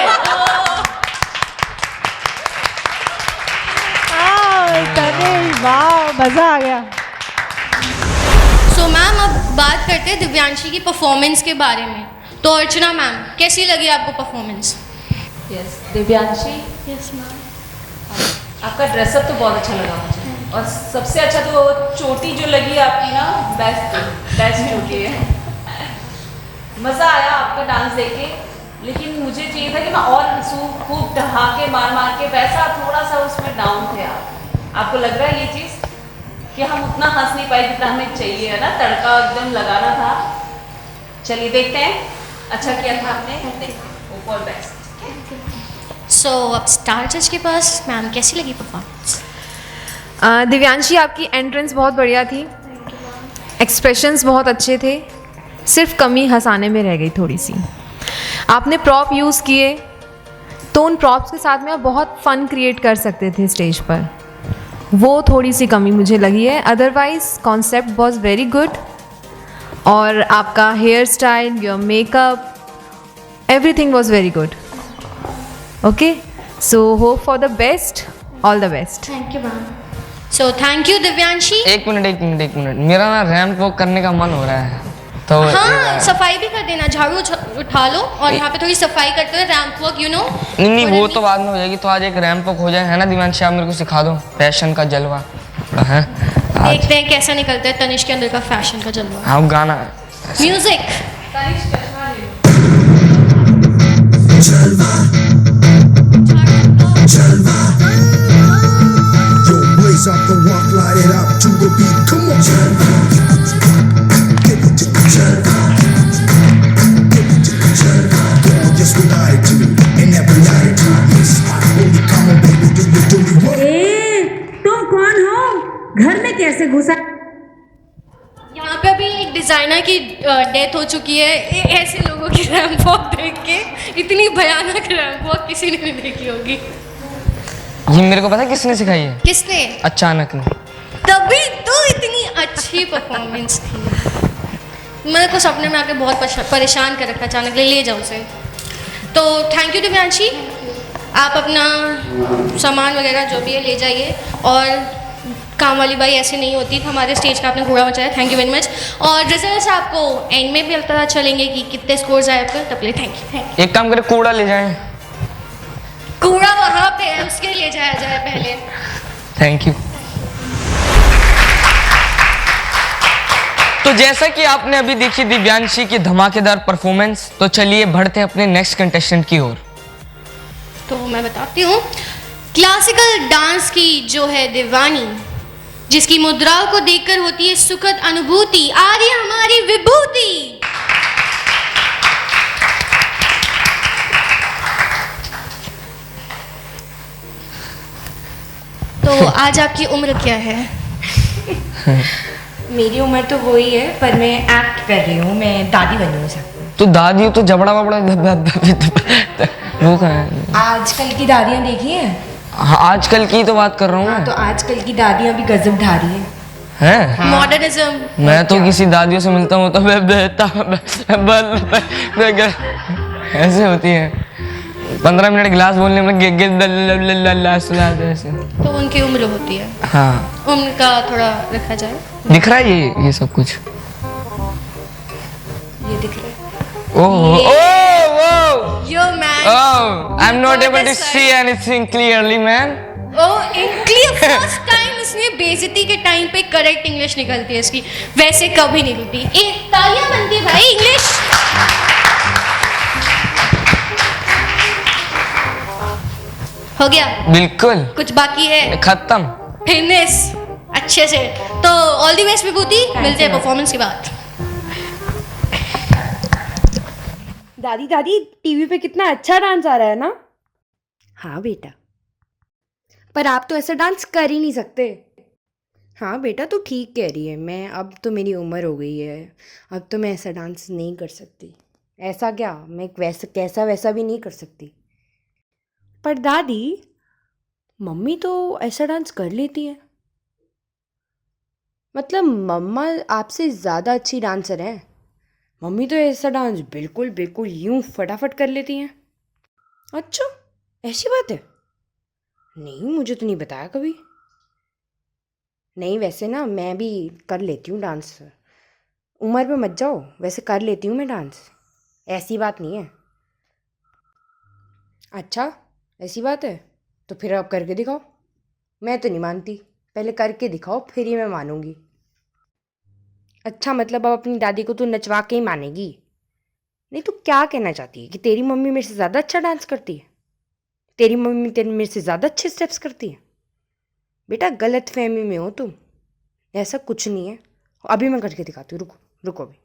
Speaker 2: वाह, मजा आ गया।
Speaker 1: सो मैम अब बात करते हैं दिव्यांशी की परफॉर्मेंस के बारे में। तो अर्चना मैम, कैसी लगी आपको performance?
Speaker 12: Yes Divyanshi,
Speaker 1: yes ma'am.
Speaker 12: आपका ड्रेसअप तो बहुत अच्छा लगा मुझे, और सबसे अच्छा तो चोटी जो लगी आपकी ना, बेस्ट चोटी है। मज़ा आया आपका डांस देख के, लेकिन मुझे चाहिए था कि मैं और हंसूँ, खूब ठहाके मार के। वैसा थोड़ा सा उसमें डाउन थे आप। आपको लग रहा है ये चीज़ कि हम उतना हंस नहीं पाए जितना हमें चाहिए, है ना? तड़का एकदम लगाना था। चलिए देखते हैं, अच्छा किया था आपने, ऑल बेस्ट।
Speaker 1: सो अब स्टार जज के पास, मैम कैसी लगी परफॉर्मेंस?
Speaker 3: दिव्यांशी आपकी एंट्रेंस बहुत बढ़िया थी, एक्सप्रेशंस बहुत अच्छे थे, सिर्फ कमी हंसाने में रह गई थोड़ी सी। आपने प्रॉप यूज़ किए तो उन प्रॉप्स के साथ में आप बहुत फ़न क्रिएट कर सकते थे स्टेज पर, वो थोड़ी सी कमी मुझे लगी है। Otherwise concept was very good, और आपका hair style, your makeup, everything was very good. Okay, so hope for the best, all the best.
Speaker 1: Thank you ma'am. So thank you Divyanshi.
Speaker 4: एक मिनट, मेरा ना रैंप वॉक करने का मन हो रहा है, तो
Speaker 1: हाँ, सफाई भी कर देना, झाड़ू उठा लो और यहाँ पे थोड़ी सफाई करते हुए रैंप वॉक, यू नो।
Speaker 4: नहीं, वो तो बाद में हो जाएगी। तो आज एक रैंप वॉक हो जाए, है ना दिव्यांशी? आप मेरे को सिखा दो फैशन का जलवा थोड़ा, है?
Speaker 1: देखते हैं कैसा निकलता है तनिष के अंदर का फैशन का जलवा।
Speaker 4: हाँ, गाना
Speaker 1: music.
Speaker 12: Tanishk
Speaker 16: Jalva. Yo, blaze up the walk, light it up to the beat. Come on, Jalva. Give it to the Jalva. Give it to the Jalva. Go on, just with attitude and every attitude. Yes, holy come on, baby, do you do me what?
Speaker 17: तुम कौन हो? घर में कैसे घुसा?
Speaker 1: यहाँ पे अभी एक डिज़ाइनर की डेथ हो चुकी है। ऐसे लोगों की रैंप वॉक देख के, इतनी भयानक रैंप वॉक किसी ने नहीं देखी होगी।
Speaker 4: ये मेरे को पता है किसने सिखाई है?
Speaker 1: किसने?
Speaker 4: अचानक ने।
Speaker 1: तभी तो इतनी अच्छी परफॉर्मेंस थी। मेरे को सपने में आके बहुत परेशान कर रखा, अचानक ले जाओ उसे। तो थैंक यू दिव्यांशी, आप अपना सामान वगैरह जो भी है ले जाइए। और काम वाली बाई ऐसे नहीं होती, हमारे स्टेज का आपने घोड़ा मचाया, थैंक यू वेरी मच। और रिजल्ट्स आपको एंड में भी पता चलेंगे कि कितने स्कोर्स आए आपके, तब ले थैंक यू।
Speaker 4: एक काम करें, कूड़ा ले जाएं।
Speaker 1: कूड़ा वहाँ पे है, उसके लिए जाया जाए पहले।
Speaker 4: Thank you. तो जैसा कि आपने अभी देखी दिव्यांशी की धमाकेदार परफॉर्मेंस, तो चलिए बढ़ते हैं अपने नेक्स्ट कंटेस्टेंट की ओर।
Speaker 1: तो मैं बताती हूँ, क्लासिकल डांस की जो है दीवानी, जिसकी मुद्राओं को देखकर होती है सुखद अनुभूति, आ रही है हमारी विभूति। तो आज आपकी उम्र क्या है?
Speaker 19: मेरी उम्र तो वही है, पर मैं एक्ट कर रही हूँ, मैं दादी बनी हूँ सबको।
Speaker 4: तो दादी हो तो जबड़ा वबड़ा वो कहाँ है?
Speaker 19: आजकल की दादियाँ देखी हैं?
Speaker 4: हाँ, आजकल की तो बात कर रहा हूँ मैं।
Speaker 19: तो आजकल की दादियाँ भी गजब ढा रही हैं।
Speaker 4: हैं?
Speaker 1: मॉडर्निज्म।
Speaker 4: मैं तो किसी दादियों से मिलता हूँ तो ऐसे होती है, 15 मिनट गिलास बोलने में ऐसे।
Speaker 1: तो उनकी उम्र होती है।
Speaker 4: हाँ,
Speaker 1: उनका थोड़ा रखा जाए।
Speaker 4: दिख रहा है ये सब कुछ?
Speaker 1: ये दिख रहा है।
Speaker 4: Oh,
Speaker 1: Yo man.
Speaker 4: Oh, I'm not able to see anything clearly, man.
Speaker 1: Oh, clear first time उसने बेइज्जती के टाइम पे करेक्ट इंग्लिश निकलती है इसकी, वैसे कभी नहीं होती। एक तालियां बनती है भाई, इंग्लिश। हो गया?
Speaker 4: बिल्कुल।
Speaker 1: कुछ बाकी है?
Speaker 4: खत्म।
Speaker 1: फिनिश अच्छे से। तो ऑल द बेस्ट विभूति, मिलते हैं परफॉर्मेंस के बाद।
Speaker 20: दादी दादी, टीवी पे कितना अच्छा डांस आ रहा है ना? हाँ बेटा, पर आप तो ऐसा डांस कर ही नहीं सकते। हाँ बेटा, तू ठीक कह रही है, मैं अब तो मेरी उम्र हो गई है, अब तो मैं ऐसा डांस नहीं कर सकती। ऐसा क्या, मैं वैसा वैसा भी नहीं कर सकती। पर दादी, मम्मी तो ऐसा डांस कर लेती है। मतलब मम्मा आपसे ज़्यादा अच्छी डांसर हैं। मम्मी तो ऐसा डांस बिल्कुल बिल्कुल यूं फटाफट कर लेती हैं। अच्छा, ऐसी बात है? नहीं, मुझे तो नहीं बताया कभी। नहीं, वैसे ना मैं भी कर लेती हूँ डांस। उम्र पे मत जाओ, वैसे कर लेती हूँ मैं डांस, ऐसी बात नहीं है। अच्छा, ऐसी बात है? तो फिर आप करके दिखाओ। मैं तो नहीं मानती, पहले करके दिखाओ फिर ही मैं मानूंगी। अच्छा, मतलब अब अपनी दादी को तू नचवा के ही मानेगी? नहीं, तू क्या कहना चाहती है कि तेरी मम्मी मेरे से ज़्यादा अच्छा डांस करती है? तेरी मम्मी मेरे से ज़्यादा अच्छे स्टेप्स करती है? बेटा, गलत फहमी में हो तुम, ऐसा कुछ नहीं है। अभी मैं करके दिखाती हूँ, रुको अभी।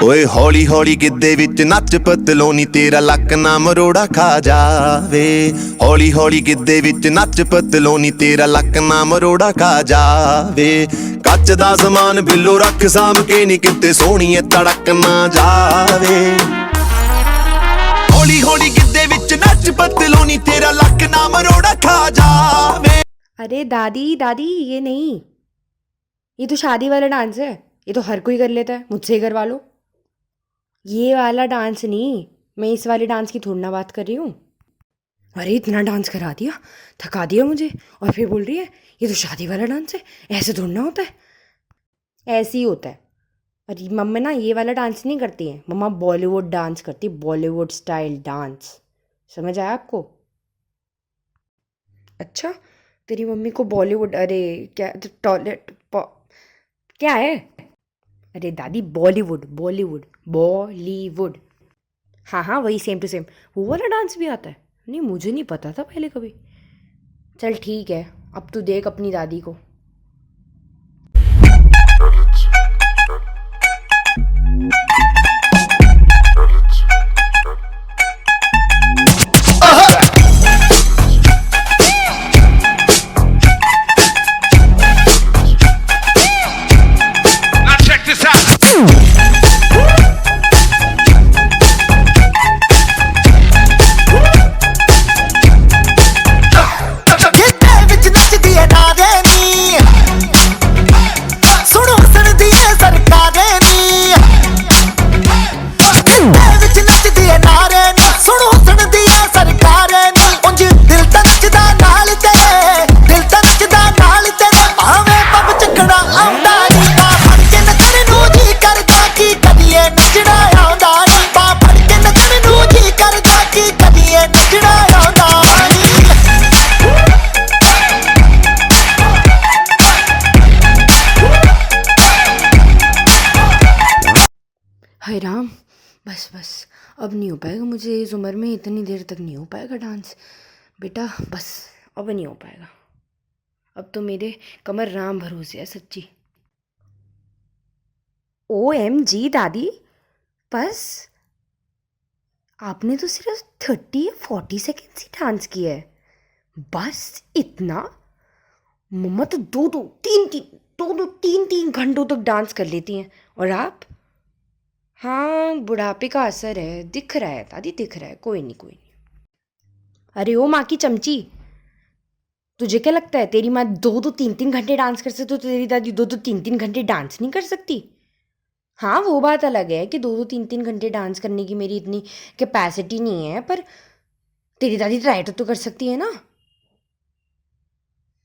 Speaker 21: ਓਏ ਹੌਲੀ ਹੌਲੀ ਗਿੱਧੇ ਵਿੱਚ ਨੱਚ ਪਤਲੋਨੀ ਤੇਰਾ ਲੱਕ ਨਾ ਮਰੋੜਾ ਖਾ ਜਾਵੇ ਹੌਲੀ ਹੌਲੀ ਗਿੱਧੇ ਵਿੱਚ ਨੱਚ ਪਤਲੋਨੀ ਤੇਰਾ ਲੱਕ ਨਾ ਮਰੋੜਾ ਖਾ ਜਾਵੇ ਕੱਚ ਦਾ ਸਮਾਨ ਬਿੱਲੋ ਰੱਖ ਸਾਂਭ ਕੇ ਨੀ ਕਿਤੇ ਸੋਹਣੀਏ ਤੜਕ ਨਾ ਜਾਵੇ ਹੌਲੀ ਹੌਲੀ ਗਿੱਧੇ ਵਿੱਚ ਨੱਚ ਪਤਲੋਨੀ ਤੇਰਾ ਲੱਕ ਨਾ ਮਰੋੜਾ ਖਾ ਜਾਵੇ।
Speaker 20: अरे दादी दादी, ये नहीं, ये तो शादी वाला डांस है, ये तो हर कोई कर लेता है, मुझसे ही करवा लो। ये वाला डांस नहीं, मैं इस वाले डांस की थोड़ी ना बात कर रही हूँ। अरे इतना डांस करा दिया, थका दिया मुझे, और फिर बोल रही है ये तो शादी वाला डांस है, ऐसे थोड़ी ना होता है। ऐसे ही होता है। अरे मम्मा ना ये वाला डांस नहीं करती है, मम्मा बॉलीवुड डांस करती है, बॉलीवुड स्टाइल डांस। समझ आया आपको? अच्छा, तेरी मम्मी को बॉलीवुड, अरे क्या टॉयलेट क्या है? अरे दादी, बॉलीवुड बॉलीवुड बॉलीवुड, हाँ हाँ वही, सेम टू सेम वो वाला डांस भी आता है। नहीं, मुझे नहीं पता था पहले कभी। चल ठीक है, अब तू देख अपनी दादी को। हाय राम, बस बस, अब नहीं हो पाएगा मुझे इस उम्र में, इतनी देर तक नहीं हो पाएगा डांस बेटा, बस अब नहीं हो पाएगा। अब तो मेरे कमर राम भरोसे है सच्ची। OMG दादी, बस आपने तो सिर्फ 30 या 40 सेकेंड ही डांस किया है, बस इतना? मम्मा तो दो तीन घंटों तक डांस कर लेती हैं, और आप? हाँ, बुढ़ापे का असर है, दिख रहा है दादी, दिख रहा है, कोई नहीं। अरे ओ माँ की चमची, तुझे क्या लगता है तेरी माँ 2-3 घंटे डांस कर सकती तो तेरी दादी 2-3 घंटे डांस नहीं कर सकती? हाँ, वो बात अलग है कि 2-3 घंटे डांस करने की मेरी इतनी कैपेसिटी नहीं है, पर तेरी दादी ट्राई तो कर सकती है ना।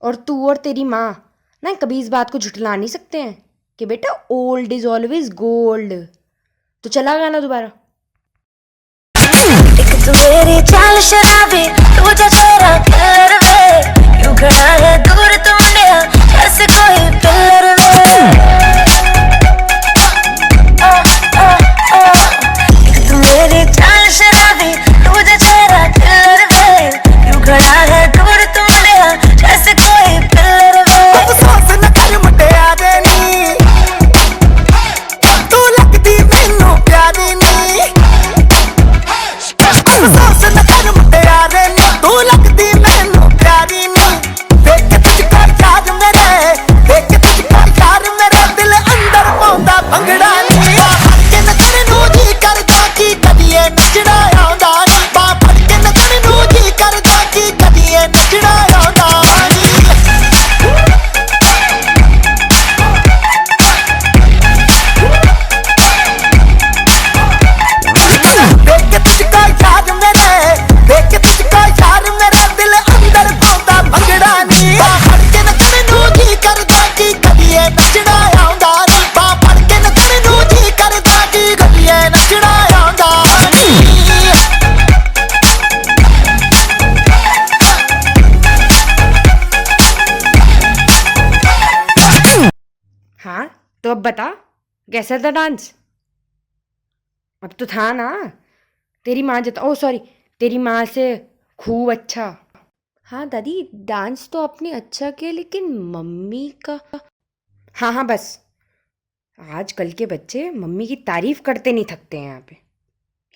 Speaker 20: और तू और तेरी माँ ना कभी इस बात को झुठला नहीं सकते हैं कि बेटा ओल्ड इज ऑलवेज गोल्ड। तो चला गाना दोबारा।
Speaker 14: तू मेरी चाल शराबी, तुझे चेहरा कलर वे, यूं खड़ा है दूर तुमने जैसे कोई पिलर वे। तू मेरी चाल शराबी, तुझे चेहरा कलर वे, यूं खड़ा है दूर तुमने जैसे कोई पिलर वे।
Speaker 8: अफसोस न कर मुटियारे नी, तू लगदी मैनू प्यारी नी। अफसोस न कर मुटियारे नी, तू लगदी मैनू प्यारी नी। देख के तुझको यार मेरे, देख के तुझको यार मेरे, दिल अंदर पौंदा भंगड़ा नी। बाहर के नचण नू जी करदा की कदीए नचड़ा आउंदा नी, बाहर के नचण नू जी करदा की कदीए नचड़ा आउंदा नी। देख के तुझको यार मेरे, देख के तुझको यार मेरे, दिल अंदर पौंदा भंगड़ा नी। बाहर के नचण नू जी करदा की कदीए नचड़ा आउंदा नी, बाहर के नचण नू जी करदा की कदीए नचड़ा आउंदा नी।
Speaker 20: हाँ, तो अब बता कैसा था डांस? अब तो था ना, तेरी माँ ओ सॉरी, तेरी माँ से खूब अच्छा। हाँ दादी, डांस तो आपने अच्छा किया, लेकिन मम्मी का। हाँ बस, आजकल के बच्चे मम्मी की तारीफ करते नहीं थकते हैं।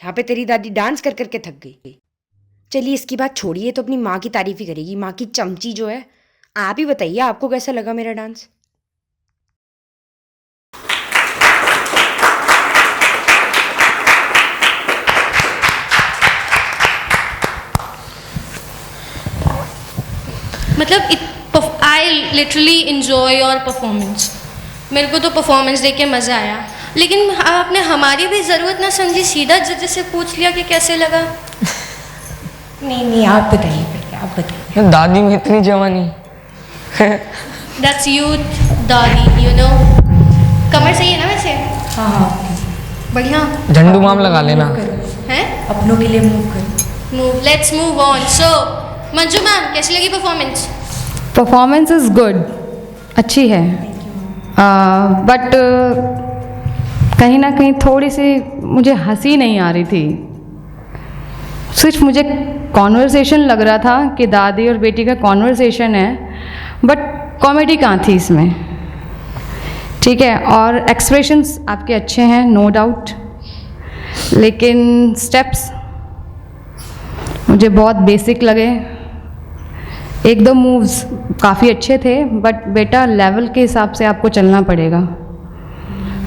Speaker 20: यहाँ पे तेरी दादी डांस कर करके थक गई। चलिए इसकी बात छोड़िए, तो अपनी माँ की तारीफ ही करेगी, माँ की चमची जो है। आप ही बताइए आपको कैसा लगा मेरा डांस?
Speaker 1: मतलब I literally enjoy your performance. मेरे को तो परफॉर्मेंस देख के मज़ा आया, लेकिन आपने हमारी भी ज़रूरत ना समझी, सीधा जज से पूछ लिया कि कैसे लगा।
Speaker 19: नहीं, आप बताइए पहले, आप बताइए।
Speaker 4: दादी में इतनी जवानी।
Speaker 1: दैट्स यूथ दादी, यू नो। कमर सही है ना वैसे?
Speaker 19: हाँ,
Speaker 1: बढ़िया।
Speaker 4: झंडू माम लगा लेना
Speaker 19: हैं? अपनों के लिए मूव कर।
Speaker 1: Move, let's move on. So Manju ma'am, कैसी लगी परफॉर्मेंस?
Speaker 3: परफॉर्मेंस इज़ गुड, अच्छी है, बट कहीं ना कहीं थोड़ी सी मुझे हंसी नहीं आ रही थी।
Speaker 12: सिर्फ मुझे कॉन्वर्सेशन लग रहा था कि दादी और बेटी का कॉन्वर्सेशन है, बट कॉमेडी कहाँ थी इसमें, ठीक है। और एक्सप्रेशंस आपके अच्छे हैं, नो डाउट, लेकिन स्टेप्स मुझे बहुत बेसिक लगे। एक दो मूव्स काफ़ी अच्छे थे, बट बेटा लेवल के हिसाब से आपको चलना पड़ेगा।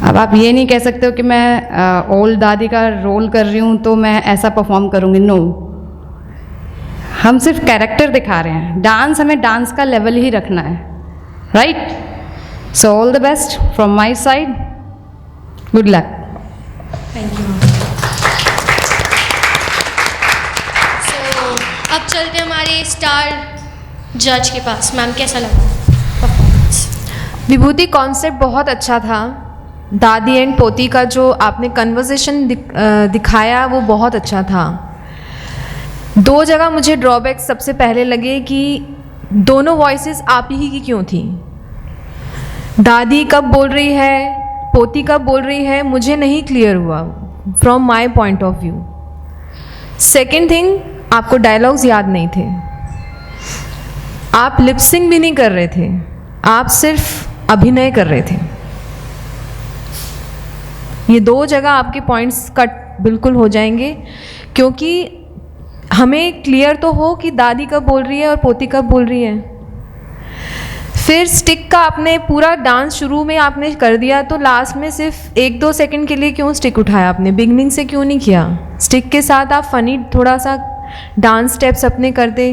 Speaker 12: अब आप ये नहीं कह सकते हो कि मैं ओल्ड दादी का रोल कर रही हूँ तो मैं ऐसा परफॉर्म करूँगी, नो। हम सिर्फ कैरेक्टर दिखा रहे हैं, डांस हमें डांस का लेवल ही रखना है, right. So all the best from my side, good luck.
Speaker 1: Thank you. So अब चलते हमारे स्टार जज के पास। मैम कैसा लगा परफॉर्मेंस?
Speaker 3: विभूति कॉन्सेप्ट बहुत अच्छा था। दादी एंड पोती का जो आपने कन्वर्सेशन दिखाया वो बहुत अच्छा था। दो जगह मुझे ड्रॉबैक सबसे पहले लगे कि दोनों वॉइसेस आप ही की क्यों थी। दादी कब बोल रही है, पोती कब बोल रही है, मुझे नहीं क्लियर हुआ from my point of view. Second thing, आपको डायलॉग्स याद नहीं थे, आप लिपसिंग भी नहीं कर रहे थे, आप सिर्फ अभिनय कर रहे थे। ये दो जगह आपके पॉइंट्स कट बिल्कुल हो जाएंगे, क्योंकि हमें क्लियर तो हो कि दादी कब बोल रही है और पोती कब बोल रही है। फिर स्टिक का आपने पूरा डांस शुरू में आपने कर दिया, तो लास्ट में सिर्फ 1-2 सेकंड के लिए क्यों स्टिक उठाया आपने, बिगनिंग से क्यों नहीं किया। स्टिक के साथ आप फनी थोड़ा सा डांस स्टेप्स अपने कर दे,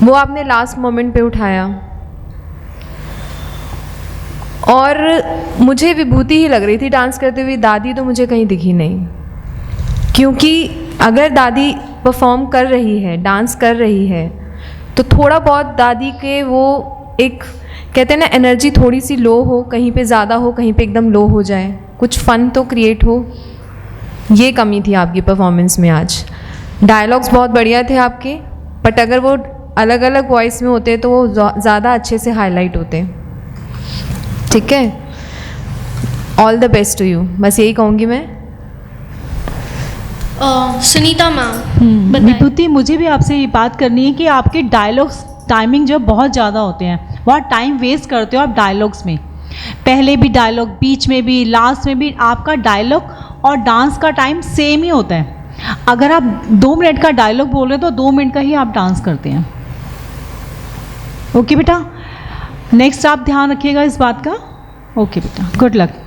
Speaker 3: वो आपने लास्ट मोमेंट पे उठाया। और मुझे विभूति ही लग रही थी डांस करते हुए, दादी तो मुझे कहीं दिखी नहीं। क्योंकि अगर दादी परफॉर्म कर रही है, डांस कर रही है, तो थोड़ा बहुत दादी के वो एक कहते हैं ना एनर्जी थोड़ी सी लो हो, कहीं पे ज़्यादा हो, कहीं पे एकदम लो हो जाए, कुछ फन तो क्रिएट हो। ये कमी थी आपकी परफॉर्मेंस में आज। डायलॉग्स बहुत बढ़िया थे आपके, बट अगर वो अलग अलग वॉइस में होते तो वो ज़्यादा अच्छे से हाईलाइट होते। ठीक है, all the best to you, बस यही कहूँगी मैं।
Speaker 1: सुनीता मैम,
Speaker 2: विभूति मुझे भी आपसे ये बात करनी है कि आपके डायलॉग्स टाइमिंग जो बहुत ज़्यादा होते हैं, बहुत टाइम वेस्ट करते हो आप डायलॉग्स में। पहले भी डायलॉग, बीच में भी, लास्ट में भी आपका डायलॉग और डांस का टाइम सेम ही होता है। अगर आप 2 मिनट का डायलॉग बोल रहे हो तो 2 मिनट का ही आप डांस करते हैं। ओके बेटा, नेक्स्ट आप ध्यान रखिएगा इस बात का। ओके बेटा, good luck.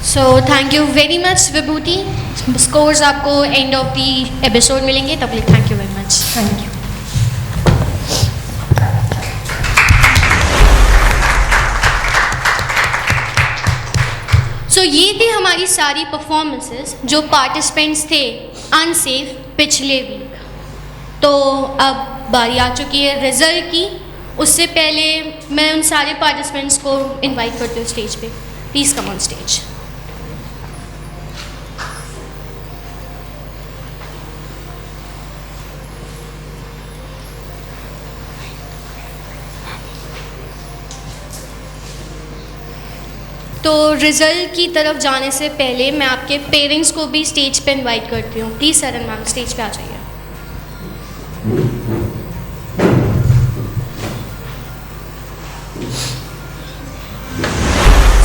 Speaker 1: So thank you very much Vibhuti. Scores आपको एंड ऑफ द एपिसोड मिलेंगे, तब तक thank you very much. Thank you. So ये थी हमारी सारी परफॉर्मेंसेस जो पार्टिसिपेंट्स थे अनसेफ पिछले वीक। तो अब बारी आ चुकी है रिजल्ट की। उससे पहले मैं उन सारे पार्टिसिपेंट्स को इनवाइट करती हूँ स्टेज पे। Please come on stage. तो रिजल्ट की तरफ जाने से पहले मैं आपके पेरेंट्स को भी स्टेज पे इनवाइट करती हूँ। प्लीज़ सरन मैम स्टेज पे आ जाइए।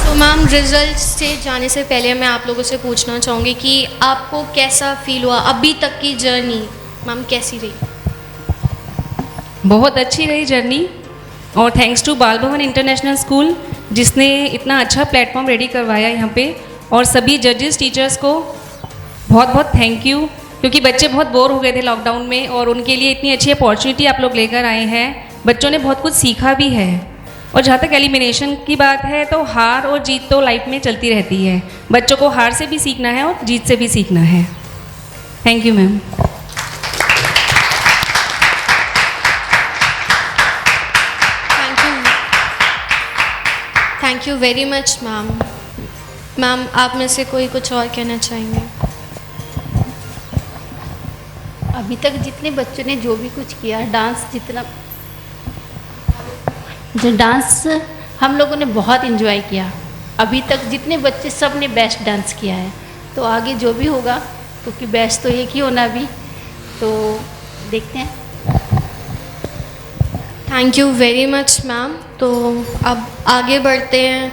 Speaker 1: तो मैम रिजल्ट से जाने से पहले मैं आप लोगों से पूछना चाहूँगी कि आपको कैसा फील हुआ, अभी तक की जर्नी मैम कैसी रही?
Speaker 7: बहुत अच्छी रही जर्नी, और थैंक्स टू बाल भवन इंटरनेशनल स्कूल जिसने इतना अच्छा प्लेटफॉर्म रेडी करवाया यहाँ पे, और सभी जजेस टीचर्स को बहुत बहुत थैंक यू, क्योंकि बच्चे बहुत बोर हो गए थे लॉकडाउन में और उनके लिए इतनी अच्छी अपॉर्चुनिटी आप लोग लेकर आए हैं। बच्चों ने बहुत कुछ सीखा भी है। और जहाँ तक एलिमिनेशन की बात है तो हार और जीत तो लाइफ में चलती रहती है, बच्चों को हार से भी सीखना है और जीत से भी सीखना है। Thank you ma'am.
Speaker 1: Thank you very much ma'am. Ma'am आप में से कोई कुछ और कहना चाहेंगे?
Speaker 22: अभी तक जितने बच्चों ने जो भी कुछ किया, डांस जितना जो डांस हम लोगों ने बहुत इन्जॉय किया। अभी तक जितने बच्चे सब ने बेस्ट डांस किया है, तो आगे जो भी होगा क्योंकि बेस्ट तो एक ही होना अभी, तो देखते हैं।
Speaker 1: Thank you very much ma'am. तो अब आगे बढ़ते हैं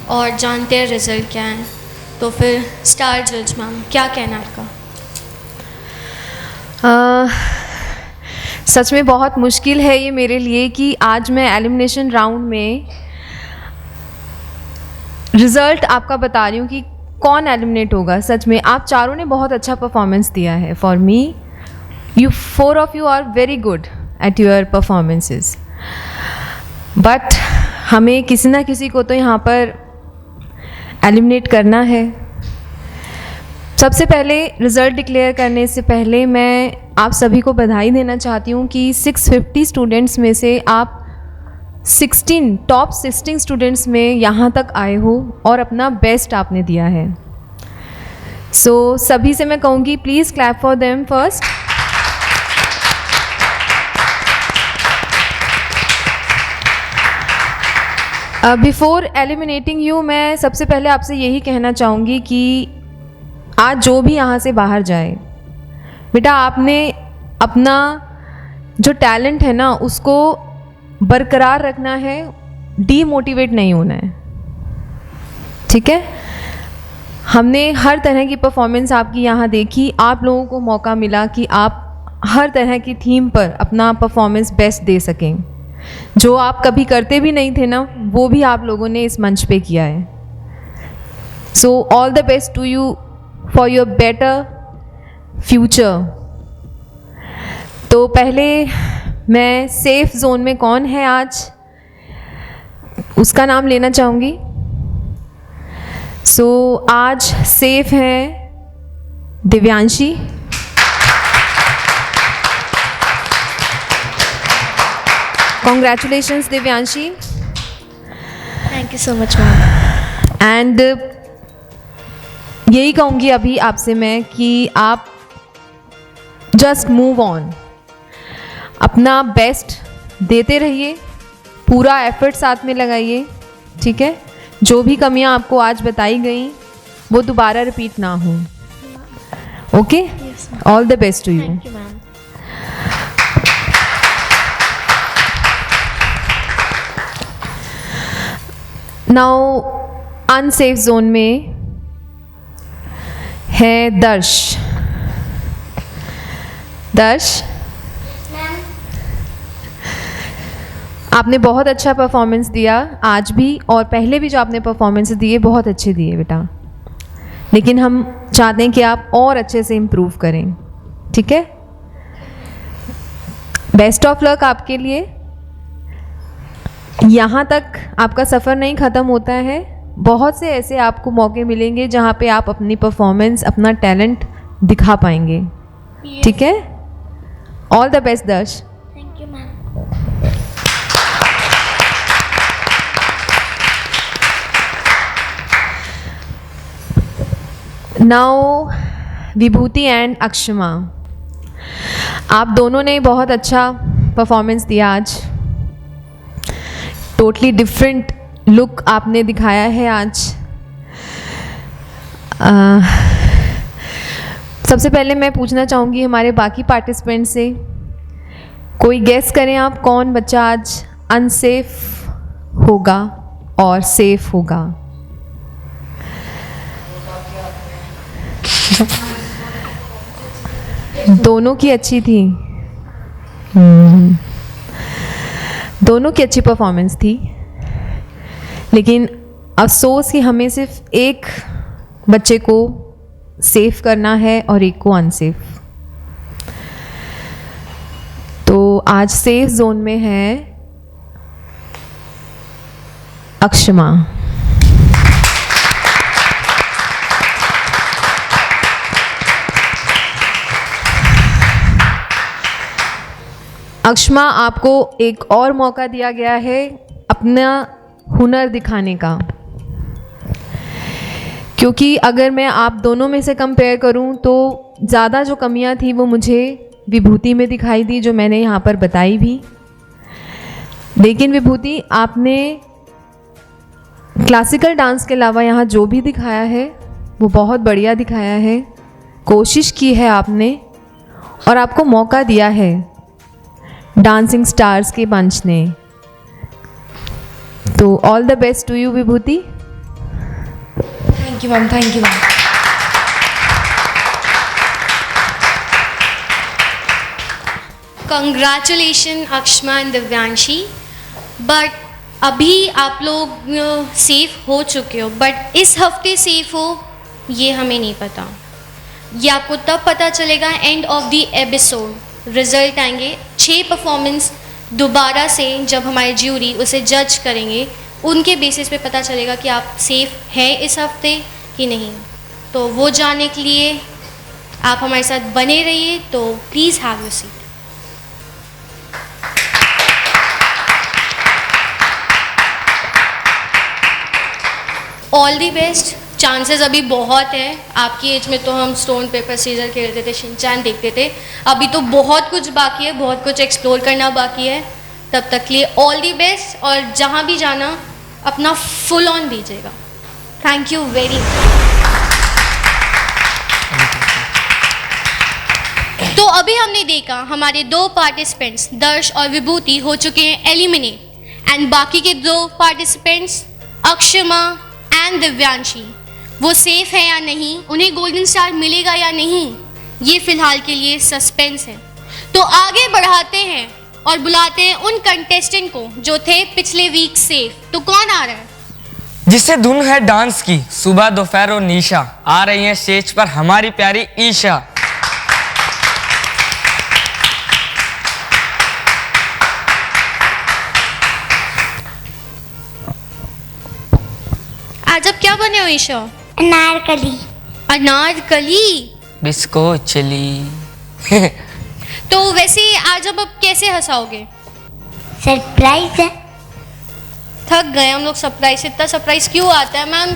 Speaker 1: और जानते हैं रिज़ल्ट क्या है। तो फिर स्टार जज मैम, क्या कहना है आपका?
Speaker 3: सच में बहुत मुश्किल है ये मेरे लिए कि आज मैं एलिमिनेशन राउंड में रिज़ल्ट आपका बता रही हूँ कि कौन एलिमिनेट होगा। सच में आप चारों ने बहुत अच्छा परफॉर्मेंस दिया है। For me, you 4 of you are very good at your performances, but हमें किसी ना किसी को तो यहाँ पर एलिमिनेट करना है। सबसे पहले रिज़ल्ट डिक्लेयर करने से पहले मैं आप सभी को बधाई देना चाहती हूँ कि 650 स्टूडेंट्स में से आप टॉप 16 स्टूडेंट्स में यहाँ तक आए हो और अपना बेस्ट आपने दिया है। सो सभी से मैं कहूँगी please clap for them first. Before eliminating you, मैं सबसे पहले आपसे यही कहना चाहूँगी कि आज जो भी यहाँ से बाहर जाए, बेटा आपने अपना जो टैलेंट है ना उसको बरकरार रखना है, डीमोटिवेट नहीं होना है, ठीक है। हमने हर तरह की परफॉर्मेंस आपकी यहाँ देखी, आप लोगों को मौका मिला कि आप हर तरह की थीम पर अपना परफॉर्मेंस बेस्ट दे सकें। जो आप कभी करते भी नहीं थे ना, वो भी आप लोगों ने इस मंच पे किया है। So all the best to you for your better future. तो पहले मैं सेफ जोन में कौन है आज उसका नाम लेना चाहूँगी। सो आज सेफ है Divyanshi, congratulations Divyanshi.
Speaker 1: Thank you so much ma'am.
Speaker 3: And यही कहूँगी अभी आपसे मैं कि आप जस्ट मूव ऑन, अपना बेस्ट देते रहिए, पूरा एफर्ट साथ में लगाइए, ठीक है। जो भी कमियां आपको आज बताई गई वो दोबारा रिपीट ना हो। Okay, all the best to you. Now unsafe zone में है दर्श। दर्श, आपने बहुत अच्छा परफॉर्मेंस दिया आज भी, और पहले भी जो आपने परफॉर्मेंस दिए बहुत अच्छे दिए बेटा, लेकिन हम चाहते हैं कि आप और अच्छे से इम्प्रूव करें, ठीक है। बेस्ट ऑफ लक आपके लिए। यहाँ तक आपका सफ़र नहीं ख़त्म होता है, बहुत से ऐसे आपको मौके मिलेंगे जहाँ पे आप अपनी परफॉर्मेंस, अपना टैलेंट दिखा पाएंगे, ठीक है। All the best Darsh.
Speaker 5: Thank you ma'am.
Speaker 3: Now Vibhuti and Akshama, आप दोनों ने बहुत अच्छा परफॉर्मेंस दिया आज। टोटली डिफरेंट लुक आपने दिखाया है आज। सबसे पहले मैं पूछना चाहूँगी हमारे बाकी पार्टिसिपेंट से, कोई गेस करें आप कौन बच्चा आज अनसेफ होगा और सेफ होगा। दोनों की अच्छी थी, दोनों की अच्छी परफॉर्मेंस थी, लेकिन अफसोस कि हमें सिर्फ एक बच्चे को सेफ करना है और एक को अनसेफ। तो आज सेफ जोन में है अक्षमा। अक्षमा, आपको एक और मौका दिया गया है अपना हुनर दिखाने का, क्योंकि अगर मैं आप दोनों में से कंपेयर करूं तो ज़्यादा जो कमियां थी वो मुझे विभूति में दिखाई दी, जो मैंने यहाँ पर बताई भी। लेकिन विभूति, आपने क्लासिकल डांस के अलावा यहाँ जो भी दिखाया है वो बहुत बढ़िया दिखाया है। कोशिश की है आपने और आपको मौका दिया है डांसिंग स्टार्स के मंच ने। तो all the best to you Vibhuti.
Speaker 19: Thank you ma'am, thank you ma'am.
Speaker 1: Congratulation Akshama and Divyanshi. But अभी आप लोग सेफ हो चुके हो, बट इस हफ्ते सेफ हो ये हमें नहीं पता। ये आपको तब पता चलेगा and of the episode. Result आएंगे 6 परफॉर्मेंस दोबारा से, जब हमारे ज्यूरी उसे जज करेंगे उनके बेसिस पे पता चलेगा कि आप सेफ हैं इस हफ्ते कि नहीं। तो वो जानने के लिए आप हमारे साथ बने रहिए। तो please have your seat. All the best. Chances अभी बहुत हैं। आपकी एज में तो हम स्टोन पेपर सीजर खेलते थे, शिनचैन देखते थे। अभी तो बहुत कुछ बाकी है, बहुत कुछ एक्सप्लोर करना बाकी है। तब तक के लिए ऑल दी बेस्ट, और जहाँ भी जाना अपना फुल ऑन दीजिएगा। Thank you very much. तो अभी हमने देखा हमारे 2 पार्टिसिपेंट्स दर्श और विभूति हो चुके हैं एलिमिनेट, एंड बाकी के 2 पार्टिसिपेंट्स अक्षमा एंड दिव्यांशी, वो सेफ है या नहीं, उन्हें गोल्डन स्टार मिलेगा या नहीं, ये फिलहाल के लिए सस्पेंस है। तो आगे बढ़ाते हैं और बुलाते हैं उन कंटेस्टेंट को जो थे पिछले वीक सेफ। तो कौन आ रहा है?
Speaker 4: जिससे धुन है डांस की, सुबह दोपहर और निशा, आ रही हैं स्टेज पर हमारी प्यारी ईशा।
Speaker 1: आज अब क्या बने हो ईशा?
Speaker 5: अनारकली।
Speaker 1: अनारकली?
Speaker 4: डिस्को चली।
Speaker 1: तो वैसे आज अब कैसे हंसाओगे?
Speaker 5: सरप्राइज है।
Speaker 1: थक गए हम लोग सरप्राइज। इतना सरप्राइज क्यों आता है मैम?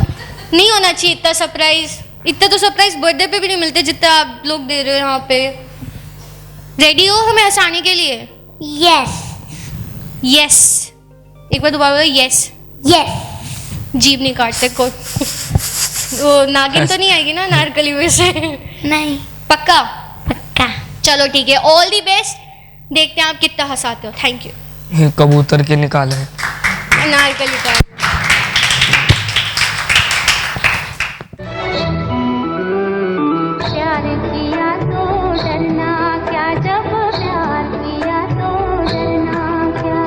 Speaker 1: नहीं होना चाहिए इतना सरप्राइज। इतना तो सरप्राइज बर्थडे पे भी नहीं मिलते जितना आप लोग दे रहे हो यहाँ पे। रेडी हो हमें हंसाने के लिए?
Speaker 5: यस।
Speaker 1: यस। एक बार दोबारा बोलो यस।
Speaker 5: यस।
Speaker 1: जीभ नहीं काटते को। वो नागिन तो नहीं आएगी ना नारकली में से?
Speaker 5: नहीं।
Speaker 1: पक्का?
Speaker 5: पक्का।
Speaker 1: चलो ठीक है, ऑल दी बेस्ट। देखते हैं आप कितना हंसाते हो। Thank you.
Speaker 4: कबूतर के निकाले
Speaker 1: नारकली का।
Speaker 14: प्यार किया तो डरना क्या, जब प्यार किया तो डरना क्या।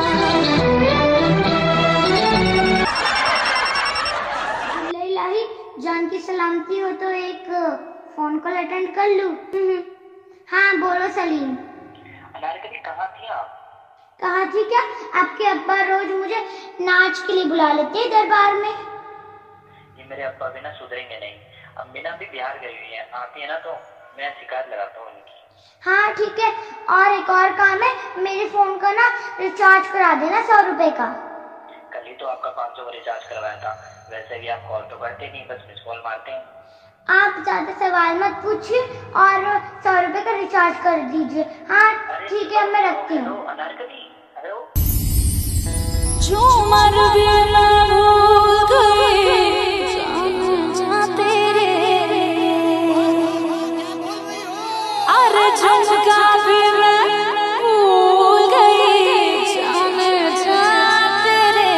Speaker 5: इलाही जान की सलामती हो तो एक फोन कॉल अटेंड कर लूं। हाँ बोलो सलीम।
Speaker 9: अनारकली कहाँ थी आप?
Speaker 5: कहाँ थी क्या? आपके अब्बा रोज मुझे नाच के लिए बुला लेते हैं दरबार में।
Speaker 9: ये मेरे अब्बा भी ना सुधरेंगे नहीं। अम्मी ना भी बिहार गई हुई है, आती है ना तो मैं शिकायत लगाता हूँ उनकी।
Speaker 5: हाँ ठीक है। और एक और काम है, मेरे फोन का ना रिचार्ज करा देना 100 रुपए का।
Speaker 9: कल ही तो आपका 500 का रिचार्ज करवाया था। वैसे भी आप कॉल तो करते नहीं, बस मिस कॉल मारते हैं।
Speaker 5: आप ज्यादा सवाल मत पूछिए और 100 रुपए का रिचार्ज कर दीजिए। हाँ ठीक है, मैं रखती हूँ।
Speaker 9: अनारकली हेलो।
Speaker 14: जो मर भी ना भूल गए जाते रे, अरे झुमका भी मैं भूल गई जाते रे।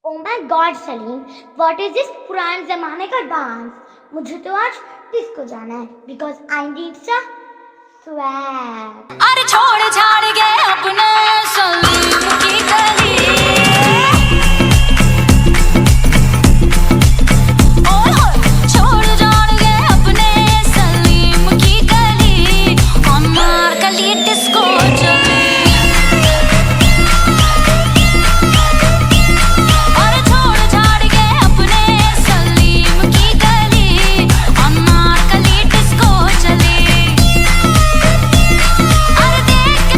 Speaker 5: Oh my God Salim, what is this पुराने जमाने का डांस? मुझे तो आज डिस्को जाना है because I need some swag।
Speaker 14: अरे छोड़ छाड़ गए अपने सलीम की गली, छोड़ छाड़ गए अपने सलीम की गली, अनारकली डिस्को चली। अरे छोड़ छाड़ गए अपने सलीम की गली, अनारकली डिस्को चली। अरे देख के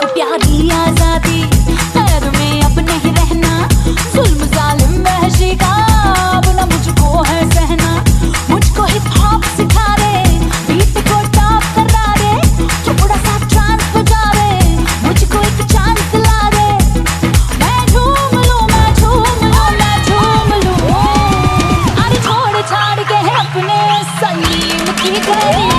Speaker 14: को प्यारी आजादी, खैर में अब नहीं रहना, जुल्म जालिम वहशी का अब न मुझको है सहना। मुझको हिप हॉप सिखा दे, बीट को टॉप करा दे, थोड़ा सा ट्रांस बजा दे, मुझको एक चांस ला दे। मैं झूम लूं, मैं झूम लूं, मैं झूम लूं। अरे छोड़ छाड़ के अपने सलीम की गली।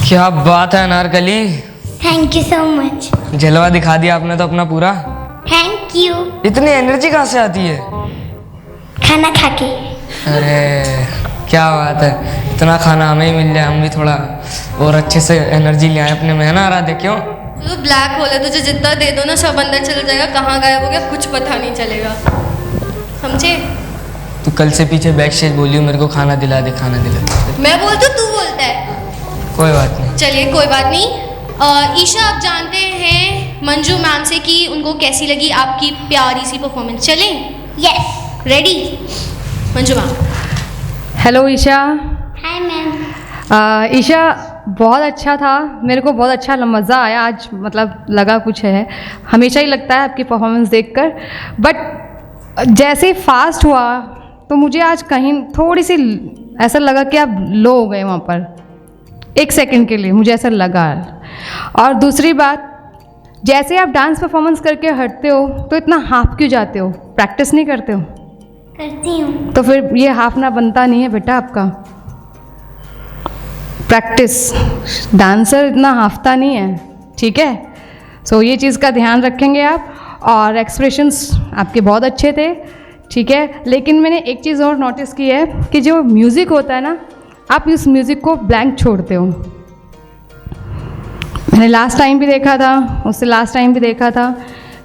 Speaker 4: क्या बात है Anarkali,
Speaker 5: thank you so much.
Speaker 4: जलवा दिखा दिया आपने तो अपना पूरा।
Speaker 5: Thank you.
Speaker 4: इतनी एनर्जी कहाँ से आती है?
Speaker 5: खाना खा के।
Speaker 4: अरे क्या बात है, इतना खाना हमें ही मिल जाए, हम भी थोड़ा और अच्छे से एनर्जी ले आए अपने में, है ना आराध्या? क्यों?
Speaker 1: तो ब्लैक होल है, तुझे जितना दे दो ना सब अंदर चल जाएगा, कहाँ गायब हो गया कुछ पता नहीं चलेगा, समझे?
Speaker 4: तू कल से पीछे बैक स्टेज बोली मेरे को खाना दिला दे, खाना दिला दे।
Speaker 1: मैं बोलती हूँ तू बोलता है।
Speaker 4: कोई बात नहीं,
Speaker 1: चलिए कोई बात नहीं। ईशा, आप जानते हैं मंजू मैम से कि उनको कैसी लगी आपकी प्यारी सी परफॉर्मेंस? चलें? Yes, ready? Manju ma'am.
Speaker 3: Hello Isha.
Speaker 5: Hi ma'am.
Speaker 3: Isha बहुत अच्छा था, मेरे को बहुत अच्छा मज़ा आया आज, मतलब लगा कुछ है, हमेशा ही लगता है आपकी परफॉर्मेंस देखकर, बट जैसे फास्ट हुआ तो मुझे आज कहीं थोड़ी सी ऐसा लगा कि आप लो हो गए वहाँ पर, एक सेकंड के लिए मुझे ऐसा लगा। और दूसरी बात, जैसे आप डांस परफॉर्मेंस करके हटते हो तो इतना हाफ क्यों जाते हो? प्रैक्टिस नहीं करते हो?
Speaker 5: करती हूँ।
Speaker 3: तो फिर ये हाफ ना बनता नहीं है बेटा आपका। प्रैक्टिस, डांसर इतना हाफता नहीं है, ठीक है? सो ये चीज़ का ध्यान रखेंगे आप। और एक्सप्रेशंस आपके बहुत अच्छे थे, ठीक है? लेकिन मैंने एक चीज़ और नोटिस की है कि जो म्यूज़िक होता है ना, आप इस म्यूज़िक को ब्लैंक छोड़ते हो। मैंने लास्ट टाइम भी देखा था, उससे लास्ट टाइम भी देखा था,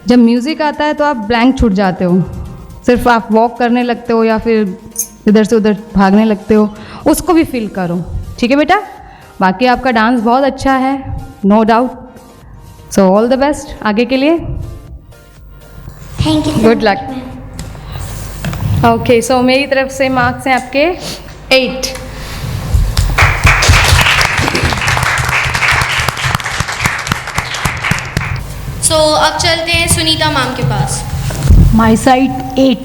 Speaker 3: जब म्यूज़िक आता है तो आप ब्लैंक छूट जाते हो, सिर्फ आप वॉक करने लगते हो या फिर इधर से उधर भागने लगते हो, उसको भी फील करो, ठीक है बेटा? बाकी आपका डांस बहुत अच्छा है, no doubt. So all the best आगे के लिए।
Speaker 5: Thank you.
Speaker 3: Good luck. Okay, so मेरी तरफ से मार्क्स हैं आपके 8।
Speaker 1: सो अब चलते हैं सुनीता मैम के पास।
Speaker 2: My side 8।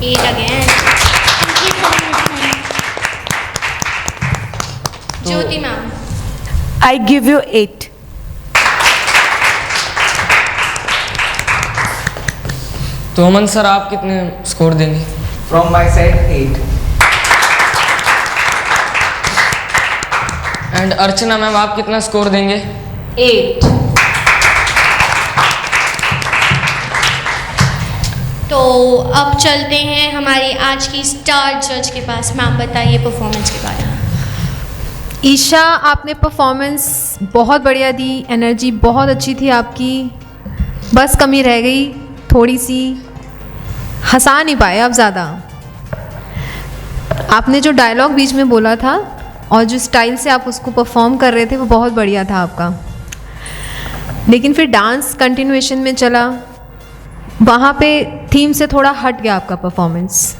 Speaker 1: 8 again. Jyoti ma'am.
Speaker 15: I give you 8.
Speaker 4: तो अमन सर आप कितने स्कोर देंगे?
Speaker 6: From my side 8.
Speaker 4: And Archana ma'am आप कितना स्कोर देंगे?
Speaker 3: 8।
Speaker 1: तो अब चलते हैं हमारी आज की स्टार जज के पास। मैम बताइए परफॉर्मेंस के बारे में।
Speaker 3: ईशा, आपने परफॉर्मेंस बहुत बढ़िया दी, एनर्जी बहुत अच्छी थी आपकी, बस कमी रह गई थोड़ी सी, हंसा नहीं पाए आप ज़्यादा। आपने जो डायलॉग बीच में बोला था और जो स्टाइल से आप उसको परफॉर्म कर रहे थे वो बहुत बढ़िया था आपका, लेकिन फिर डांस कंटिन्यूएशन में चला, वहाँ पे थीम से थोड़ा हट गया आपका परफॉर्मेंस।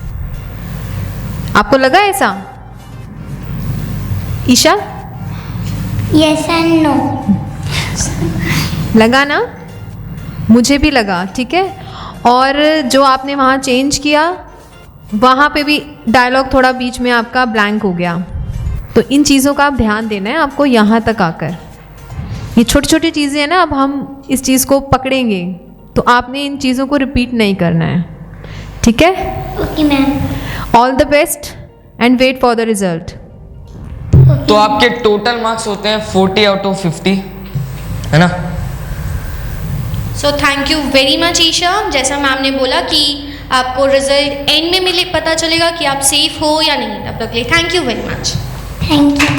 Speaker 3: आपको लगा ऐसा ईशा?
Speaker 5: Yes and no.
Speaker 3: लगा ना? मुझे भी लगा, ठीक है? और जो आपने वहाँ चेंज किया वहाँ पे भी डायलॉग थोड़ा बीच में आपका ब्लैंक हो गया, तो इन चीज़ों का आप ध्यान देना है आपको यहाँ तक आकर। ये छोटी छोटी चीज़ें हैं ना, अब हम इस चीज़ को पकड़ेंगे तो आपने इन चीज़ों को रिपीट नहीं करना है। ठीक है?
Speaker 5: Okay ma'am.
Speaker 3: All the best and wait for the result.
Speaker 4: तो आपके टोटल मार्क्स होते हैं 40 आउट ऑफ 50, है ना?
Speaker 1: So thank you very much Isha. जैसा मैम ने बोला कि आपको रिजल्ट एंड में मिले पता चलेगा कि आप सेफ हो या नहीं। तब तक के लिए thank you very much.
Speaker 5: Thank you.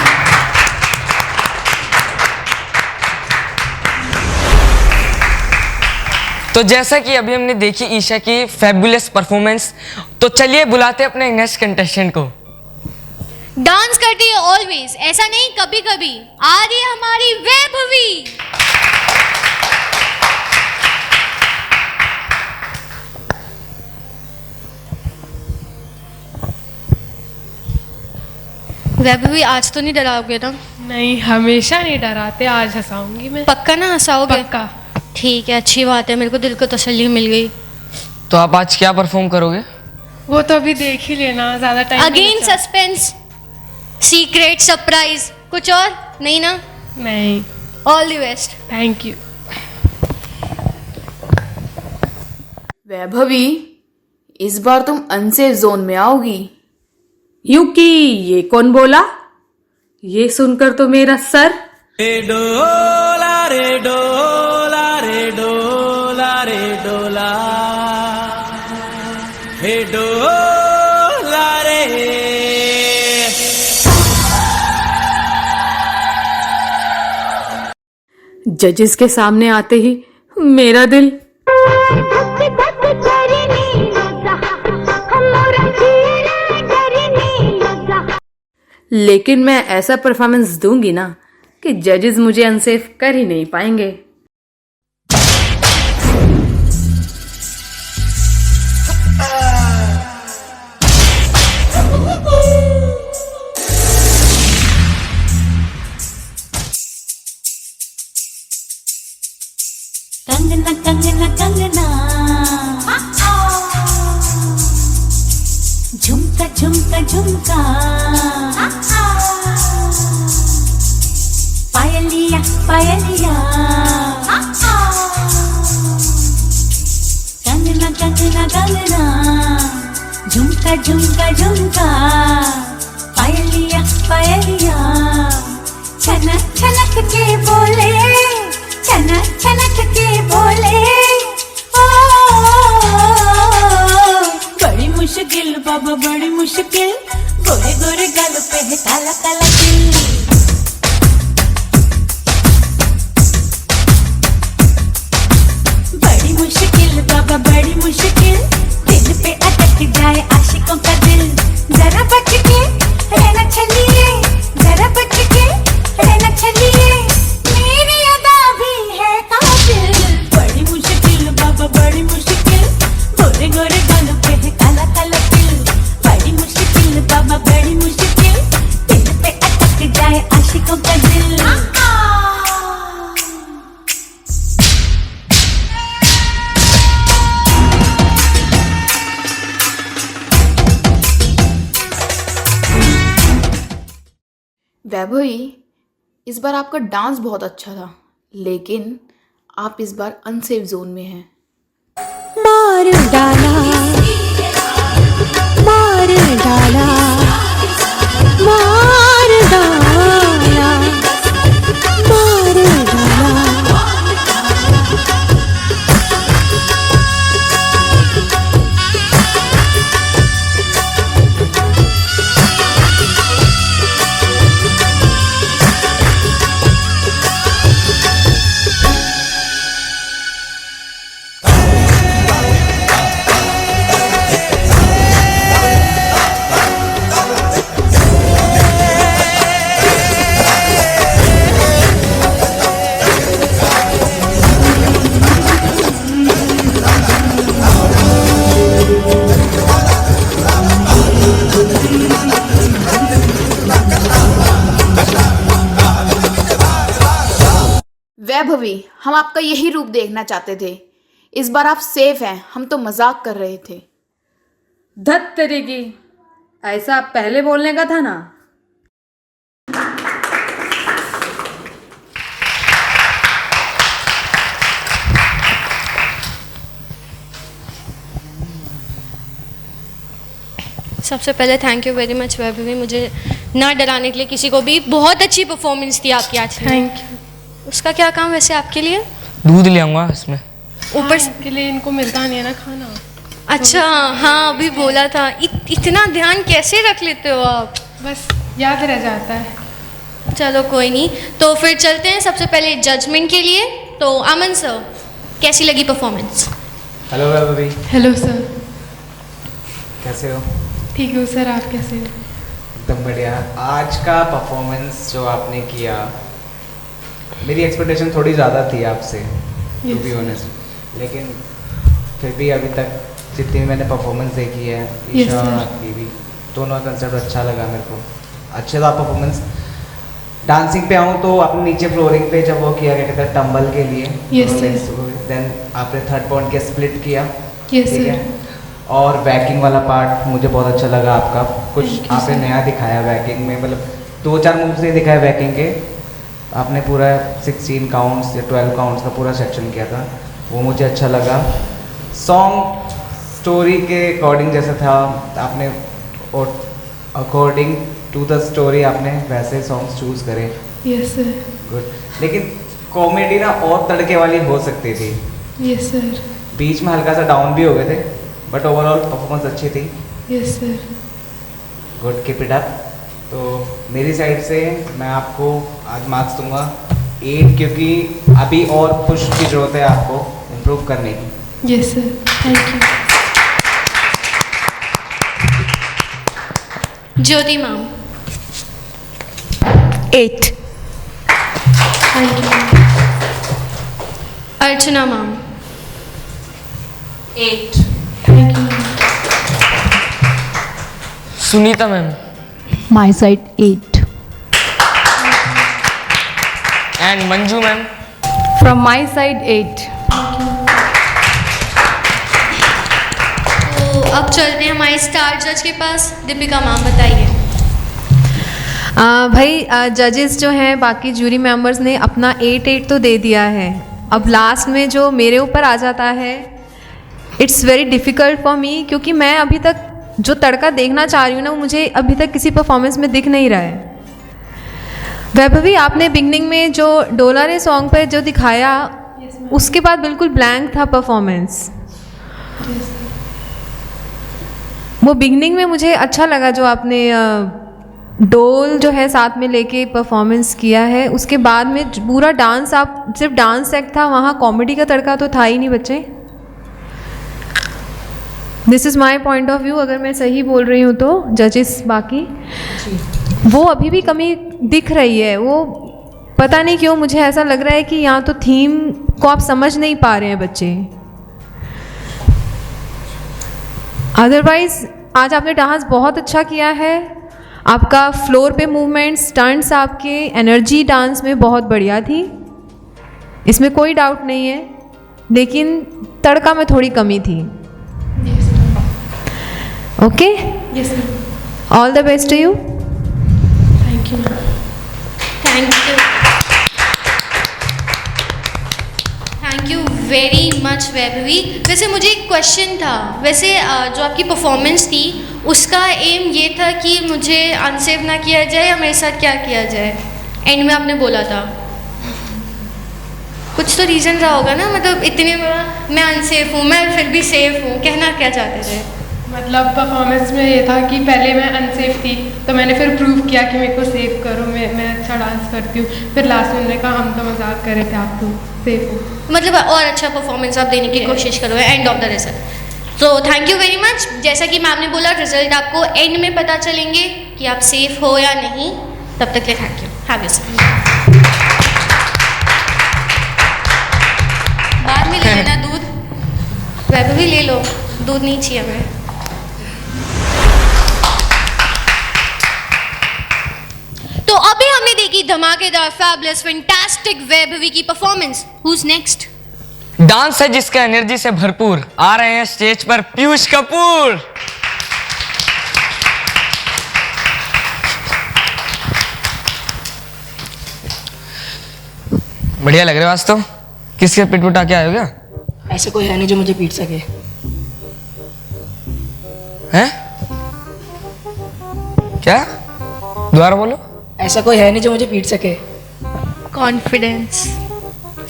Speaker 4: तो जैसा कि अभी हमने देखी ईशा की फैबुलस परफॉर्मेंस, तो चलिए बुलाते हैं अपने नेक्स्ट कंटेस्टेंट को।
Speaker 1: डांस करती है ऑलवेज, ऐसा नहीं कभी कभी। आ रही है हमारी वैभवी। वैभवी आज तो नहीं डराओगे ना?
Speaker 10: नहीं, हमेशा नहीं डराते, आज हंसाऊंगी मैं।
Speaker 1: पक्का ना हंसाओगे?
Speaker 10: पक्का।
Speaker 1: ठीक है, अच्छी बात है, मेरे को दिल को तसल्ली मिल गई।
Speaker 4: तो आप आज क्या परफॉर्म करोगे?
Speaker 10: वो तो अभी देख ही लेना, ज्यादा time
Speaker 1: again suspense, secret, surprise, कुछ और नहीं ना?
Speaker 10: नहीं।
Speaker 1: All the best.
Speaker 10: Thank you.
Speaker 18: Vaibhavi, इस बार तुम अनसेफ जोन में आओगी। यूकी, ये कौन बोला? ये सुनकर तो मेरा सर
Speaker 8: डोला रे डोला रे डोला रे डोला, हे डोला रे।
Speaker 18: जजेस के सामने आते ही मेरा दिल लेकिन मैं ऐसा परफॉर्मेंस दूंगी ना कि जजेस मुझे अनसेफ कर ही नहीं पाएंगे।
Speaker 14: कंगना कंगना कंगना, झुमका झुमका झुमका, पायलिया पायलिया, कंगना कंगना कंगना, झुमका झुमका झुमका, पायलिया पायलिया, छनक छनक के बोले, छनक छनक के बोले, ओ बड़ी मुश्किल बाबा बड़ी मुश्किल, गोरे गोरे गाल पे है काला काला दिल। बड़ी मुश्किल बाबा बड़ी मुश्किल, दिल पे अटक जाए आशिकों का दिल। जरा बच के रहना चलिए, जरा बच के रहना चलिए, मेरी अदा भी है काबिल। बड़ी मुश्किल बाबा बड़ी मुश्किल, गोरे गोरे गालों पे है काला काला दिल। बड़ी मुश्किल बाबा बड़ी मुश्किल, दिल पे अटक जाए आशिकों का दिल।
Speaker 18: वैभवी, इस बार आपका डांस बहुत अच्छा था, लेकिन आप इस बार अनसेफ जोन में हैं।
Speaker 14: मार डाला, मार डाला, मार डाला, मार डाला।
Speaker 18: वैभवी, हम आपका यही रूप देखना चाहते थे। इस बार आप सेफ हैं, हम तो मजाक कर रहे थे।
Speaker 12: धत तेरी, ऐसा पहले बोलने का था ना।
Speaker 1: सबसे पहले thank you very much Vaibhavi, मुझे ना डराने के लिए किसी को भी। बहुत अच्छी परफॉर्मेंस थी आपकी आज।
Speaker 10: Thank you.
Speaker 1: उसका क्या काम वैसे आपके लिए?
Speaker 4: दूध ले आऊंगा इसमें।
Speaker 1: ऊपर
Speaker 10: के लिए इनको मिलता नहीं है ना खाना।
Speaker 1: अच्छा हाँ, अभी बोला था। इतना ध्यान कैसे रख लेते हो आप?
Speaker 10: बस याद रह जाता है।
Speaker 1: चलो कोई नहीं, तो फिर चलते हैं सबसे पहले जजमेंट के लिए। तो अमन सर, कैसी लगी performance?
Speaker 6: Hello Vaibhavi.
Speaker 10: Hello sir.
Speaker 6: कैसे हो?
Speaker 10: ठीक हूँ सर, आप कैसे हो?
Speaker 6: एकदम बढ़िया। आज का परफॉर्मेंस जो आपने किया, मेरी एक्सपेक्टेशन थोड़ी ज़्यादा थी आपसे, टू बी ऑनेस्ट, लेकिन फिर भी अभी तक जितनी मैंने परफॉर्मेंस देखी है, ईशा और आपकी भी, दोनों का कंसेप्ट अच्छा लगा मेरे को। अच्छे था परफॉर्मेंस। डांसिंग पे आऊँ तो आपने नीचे फ्लोरिंग पे जब वो किया, क्या कहते हैं, टम्बल के लिए, देन आपने थर्ड पॉइंट के स्प्लिट किया, ठीक है। और बैकिंग वाला पार्ट मुझे बहुत अच्छा लगा आपका। कुछ आपने नया दिखाया बैकिंग में, मतलब 2-4 मूव्स नहीं दिखाए बैकिंग के, आपने पूरा 16 काउंट्स या 12 काउंट्स का पूरा सेक्शन किया था, वो मुझे अच्छा लगा। सॉन्ग स्टोरी के अकॉर्डिंग जैसा था, आपने अकॉर्डिंग टू द स्टोरी आपने वैसे सॉन्ग्स चूज़ करे।
Speaker 10: Yes sir.
Speaker 6: गुड। लेकिन कॉमेडी ना और तड़के वाली हो सकती थी।
Speaker 10: Yes sir.
Speaker 6: बीच में हल्का सा डाउन भी हो गए थे, बट ओवरऑल परफॉर्मेंस अच्छी थी।
Speaker 10: Yes sir.
Speaker 6: Good, keep it up. तो मेरी साइड से मैं आपको आज मार्क्स दूंगा 8, क्योंकि अभी और पुश की ज़रूरत है आपको इम्प्रूव करने की।
Speaker 10: Yes sir, thank you.
Speaker 1: Jyoti ma'am.
Speaker 15: 8।
Speaker 1: Thank you. Archana ma'am.
Speaker 19: 8।
Speaker 10: Thank you.
Speaker 4: Sunita ma'am.
Speaker 2: My side 8।
Speaker 4: And Manju ma'am.
Speaker 3: From my side 8।
Speaker 1: तो अब चलते हैं हमारे स्टार जज के पास। दीपिका मैम बताइए।
Speaker 3: भाई जजेस जो हैं, बाकी जूरी मेंबर्स ने अपना 8 तो दे दिया है। अब लास्ट में जो मेरे ऊपर आ जाता है, it's very difficult for me, क्योंकि मैं अभी तक जो तड़का देखना चाह रही हूँ ना, वो मुझे अभी तक किसी परफॉर्मेंस में दिख नहीं रहा है। वैभवी, आपने बिगनिंग में जो डोला रे सॉन्ग पर जो दिखाया, उसके बाद बिल्कुल ब्लैंक था परफॉर्मेंस। वो बिगनिंग में मुझे अच्छा लगा जो आपने डोल जो है साथ में लेके परफॉर्मेंस किया है। उसके बाद में पूरा डांस, आप सिर्फ डांस एक्ट था, वहाँ कॉमेडी का तड़का तो था ही नहीं बच्चे। This is my point of view, अगर मैं सही बोल रही हूँ तो। जजेस बाकी वो अभी भी कमी दिख रही है। वो पता नहीं क्यों मुझे ऐसा लग रहा है कि यहाँ तो थीम को आप समझ नहीं पा रहे हैं बच्चे। अदरवाइज आज आपने डांस बहुत अच्छा किया है। आपका फ्लोर पे मूवमेंट, स्टंट्स, आपके एनर्जी डांस में बहुत बढ़िया थी, इसमें कोई डाउट नहीं है, लेकिन तड़का में थोड़ी कमी थी। Okay,
Speaker 10: yes ma'am.
Speaker 3: All the best to you.
Speaker 10: Thank you ma'am.
Speaker 1: Thank you, thank you very much Vaibhavi. वैसे मुझे एक क्वेश्चन था, वैसे जो आपकी परफॉर्मेंस थी उसका एम ये था कि मुझे अनसेफ ना किया जाए, या मेरे साथ क्या किया जाए? एंड में आपने बोला था कुछ तो रीज़न रहा होगा ना, मतलब इतने बड़ा मैं अनसेफ हूँ, मैं फिर भी सेफ हूँ, कहना क्या चाहते थे?
Speaker 10: मतलब परफॉर्मेंस में ये था कि पहले मैं अनसेफ थी, तो मैंने फिर प्रूव किया कि मेरे को सेफ करो, मैं अच्छा डांस करती हूँ। फिर लास्ट में उन्होंने कहा हम तो मजाक कर रहे थे, आप तो सेफ हो।
Speaker 1: मतलब और अच्छा परफॉर्मेंस आप देने की कोशिश करो एंड ऑफ द रिजल्ट। तो थैंक यू वेरी मच। जैसा कि मैम ने बोला, रिजल्ट आपको एंड में पता चलेंगे कि आप सेफ हो या नहीं। तब तक के थैंक यू। Have you. बाद में ले लेना दूध, वैभवी ले लो, दूध नहीं चाहिए हमें। तो अभी हमने देखी धमाकेदार, फैबुलस, फैंटास्टिक वैभवी की परफॉर्मेंस। Whose next?
Speaker 4: डांस है जिसका एनर्जी से भरपूर, आ रहे हैं स्टेज पर पीयूष कपूर। बढ़िया लग रहे हो आज तो। किसके पिट उठा के आए हो क्या?
Speaker 11: ऐसे कोई है नहीं जो मुझे पीट सके।
Speaker 4: हैं? क्या? दोबारा बोलो।
Speaker 11: ऐसा कोई है नहीं जो मुझे पीट सके।
Speaker 1: Confidence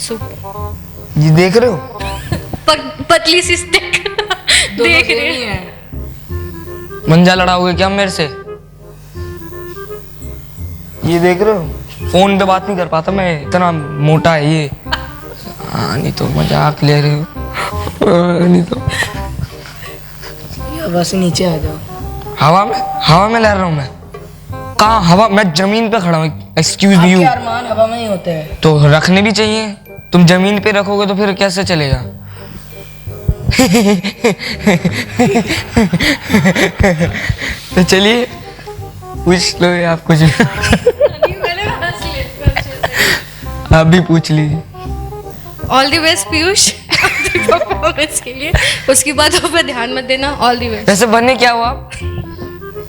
Speaker 1: super.
Speaker 4: ये देख रहे हो?
Speaker 1: पतली सी स्टिक देख रहे हैं।
Speaker 4: मंजा लड़ाओगे क्या मेरे से? ये देख रहे हो? फोन पे बात नहीं कर पाता मैं, इतना मोटा है ये। नहीं तो मजाक ले रहे हो। नहीं तो
Speaker 11: बस नीचे आ जाओ।
Speaker 4: हवा में लड़ रहा हूँ मैं। कहाँ हवा? मैं जमीन पे खड़ा हूँ। Excuse me you.
Speaker 11: अरमान हवा में ही होते हैं
Speaker 4: तो रखने भी चाहिए। तुम जमीन पे रखोगे तो फिर कैसे चलेगा? तो चलिए पूछ लो आप कुछ भी। आप भी पूछ लीजिए।
Speaker 1: All the best Piyush performance के लिए। उसकी बातों पर ध्यान मत देना। All the best.
Speaker 4: वैसे बने क्या हो आप?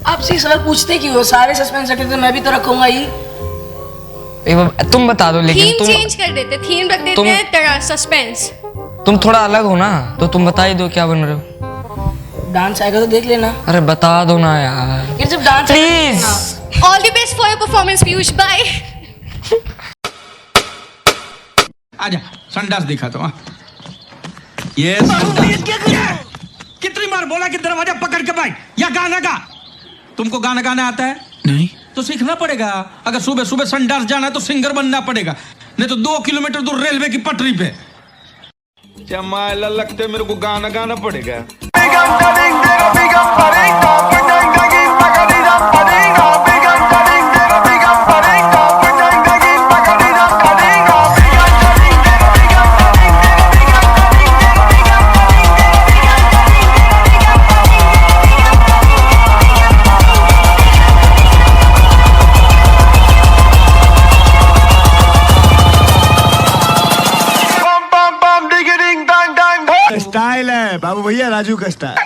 Speaker 11: आपसे सवाल पूछते क्यों हो? सारे सस्पेंस रखते तो मैं भी तो रखूंगा ही।
Speaker 4: तुम बता दो। लेकिन
Speaker 1: थीम
Speaker 4: तुम
Speaker 1: चेंज कर देते, थीम रख देते हैं तरह सस्पेंस।
Speaker 4: तुम थोड़ा अलग हो ना, तो तुम बता ही दो क्या बन रहे हो।
Speaker 11: डांस आएगा तो देख लेना।
Speaker 4: अरे बता दो ना यार।
Speaker 11: ये जब dance
Speaker 4: please.
Speaker 1: All the best for your performance Piyush. Bye.
Speaker 13: आजा संडास दिखा तो। ये संडास कितनी बार बोला कि दरवाजा पकड़ के बैठ या गाना गा। तुमको गाना गाना आता है? नहीं। तो सीखना पड़ेगा। अगर सुबह सुबह संडास जाना है तो सिंगर बनना पड़ेगा, नहीं तो 2 किलोमीटर दूर रेलवे की पटरी पे चमाला लगते मेरे को गाना गाना पड़ेगा।
Speaker 16: स्टाइल है बाबू भैया, राजू का स्टाइल।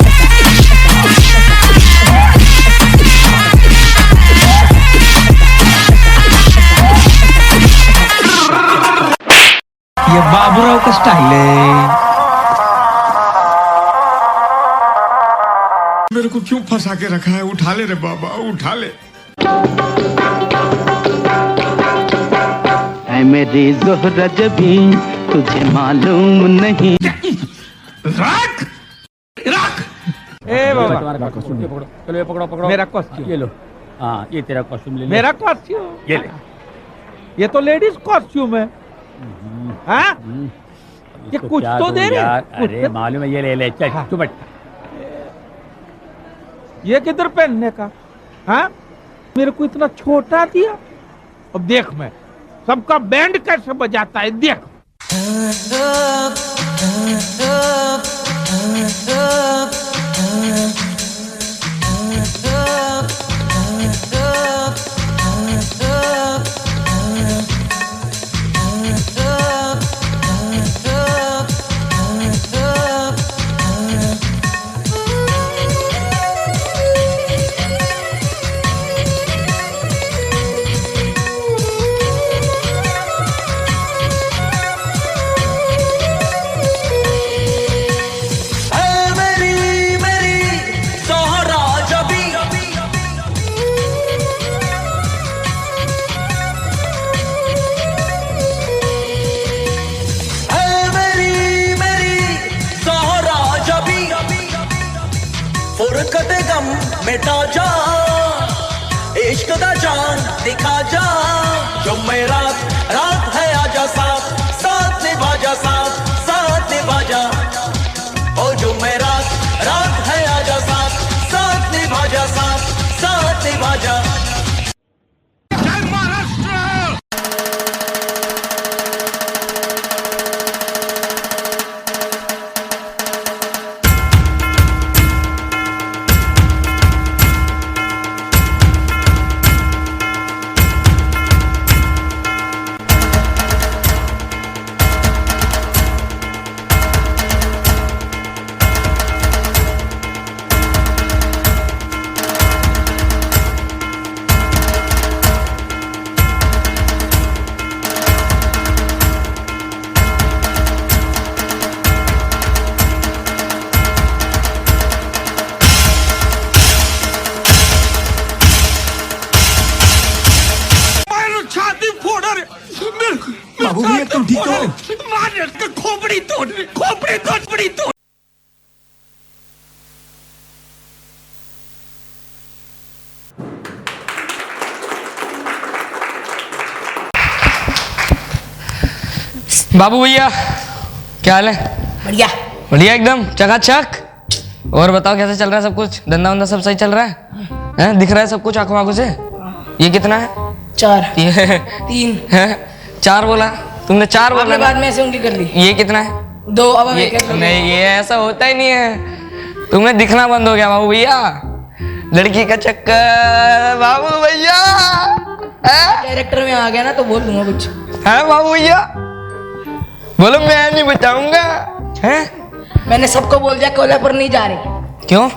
Speaker 13: ये बाबूराव का स्टाइल है।
Speaker 16: मेरे को क्यों फंसा के रखा है? उठा ले रे बाबा, उठा ले।
Speaker 23: ऐ मेरी ज़ोहरा जबी तुझे मालूम नहीं।
Speaker 13: रख रख। ए बाबा चलो ये पकड़ो मेरा कॉस्ट्यूम ये लो।
Speaker 24: हाँ ये तेरा कॉस्ट्यूम ले ले।
Speaker 13: मेरा कॉस्ट्यूम
Speaker 24: ये ले।
Speaker 13: ये तो लेडीज कॉस्ट्यूम है। हाँ ये कुछ तो दे रहे
Speaker 24: यार। अरे मालूम है, ये ले ले। चल तू बैठ।
Speaker 13: ये किधर पहनने का? हाँ मेरे को इतना छोटा दिया। अब देख मैं सबका बैंड कैसे बजाता है, देख।
Speaker 8: कदे गम मिटा जा, इश्क दा जान दिखा जा। जो मेरा रात है आजा साथ साथ निभा जा, साथ साथ निभा जा। ओ जो मेरा रात है आजा साथ साथ निभा जा, साथ साथ निभा जा।
Speaker 4: बाबू भैया क्या हाल है?
Speaker 11: बढ़िया
Speaker 4: बढ़िया एकदम चकाचक। और बताओ कैसे चल रहा है सब कुछ? धंधा वंधा सब सही चल रहा है? हैं? दिख रहा है सब कुछ आंखों आंखों से? ये कितना है?
Speaker 11: 4
Speaker 4: ये
Speaker 11: 3
Speaker 4: है 4 बोला तुमने, 4 बोला
Speaker 11: आपने बाद में ऐसे उंगली कर ली।
Speaker 4: ये कितना है?
Speaker 11: 2 अब
Speaker 4: नहीं ये ऐसा होता ही नहीं है, तुम्हें दिखना बंद हो गया बाबू भैया। लड़की का चक्कर बाबू भैया।
Speaker 11: कैरेक्टर में आ गया ना तो बोल दूंगा कुछ।
Speaker 4: है बाबू भैया बोलो, मैं नहीं बताऊंगा। हैं?
Speaker 11: मैंने सबको बोल दिया कोला पर नहीं जा रही।
Speaker 4: क्यों?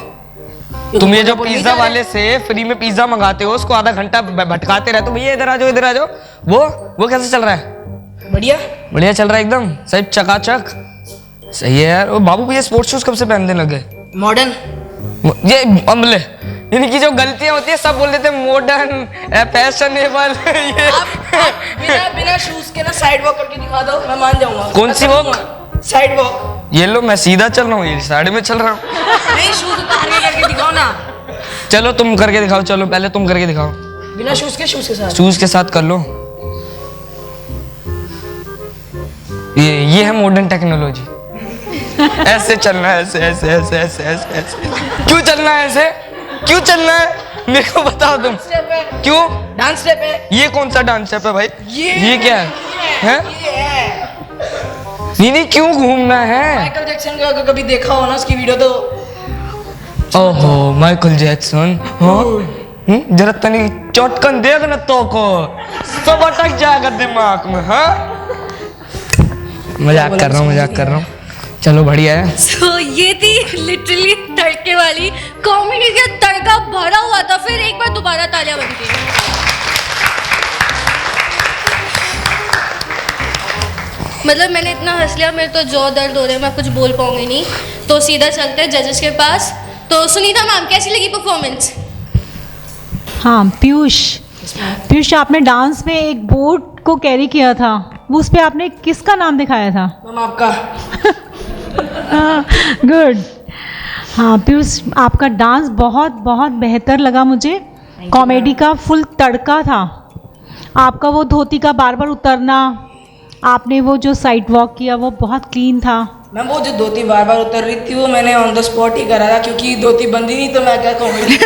Speaker 4: तुम ये जो पिज्जा वाले से फ्री में पिज्जा मंगाते हो, उसको आधा घंटा भटकाते रहते हो, भैया इधर आ जाओ इधर आ जाओ, वो कैसे चल रहा है?
Speaker 11: बढ़िया
Speaker 4: बढ़िया चल रहा है एकदम सही चकाचक। सही है यार। वो बाबू भैया स्पोर्ट्स शूज कब से पहनने लगे?
Speaker 11: मॉडर्न
Speaker 4: ये अमले इनकी जो गलतियां होती है सब बोल देते हैं मॉडर्न फैशनेबल।
Speaker 11: बिना शूज के ना साइड वॉक करके दिखा दो, मैं मान जाऊंगा।
Speaker 4: कौन सी वॉक?
Speaker 11: Side walk.
Speaker 4: ये लो मैं सीधा चल रहा हूँ, ये साइड में चल रहा हूँ।
Speaker 11: नहीं शूज उतार के करके दिखाओ ना।
Speaker 4: चलो तुम करके दिखाओ, चलो पहले तुम करके दिखाओ।
Speaker 11: बिना शूज के साथ।
Speaker 4: शूज के साथ कर लो। ये है मॉडर्न टेक्नोलॉजी। ऐसे चलना है, ऐसे ऐसे ऐसे ऐसे ऐसे ऐसे। क्यों चलना है ऐसे? क्यों चलना है मेरे को बताओ तुम। क्यों?
Speaker 11: डांस स्टेप है।
Speaker 4: ये कौन सा डांस स्टेप है भाई? ये क्या है? हैं? नहीं क्यों घूमना है?
Speaker 11: माइकल जैक्सन का कभी देखा हो ना उसकी वीडियो तो।
Speaker 4: ओहो माइकल जैक्सन। हाँ जरा तनी चटकन देख ना तो को सब अटक जाएगा दिमाग में। हाँ मजाक कर रहा हूँ। चलो बढ़िया है।
Speaker 1: So, ये थी लिटरली तड़के वाली कॉमेडी का तड़का भरा हुआ था। फिर एक बार दोबारा तालियां बनती है। मतलब मैंने इतना हंस लिया, मेरे तो जौ दर्द हो रहा है, मैं कुछ बोल पाऊंगी नहीं। तो सीधा चलते हैं जजेस के पास। तो सुनीता मैम कैसी लगी परफॉर्मेंस?
Speaker 2: हाँ पीयूष आपने डांस में एक बोट को कैरी किया था, उस पे आपने किसका नाम दिखाया था?
Speaker 11: मैम आपका।
Speaker 2: गुड। हाँ पीयूष आपका डांस बहुत बहुत बेहतर लगा मुझे। कॉमेडी का फुल तड़का था आपका। वो धोती का बार बार उतरना, आपने वो जो साइड वॉक किया वो बहुत क्लीन था।
Speaker 11: मैम वो जो धोती बार बार उतर रही थी वो मैंने ऑन द स्पॉट ही करा था, क्योंकि धोती बंदी नहीं तो मैं क्या कॉमेडी।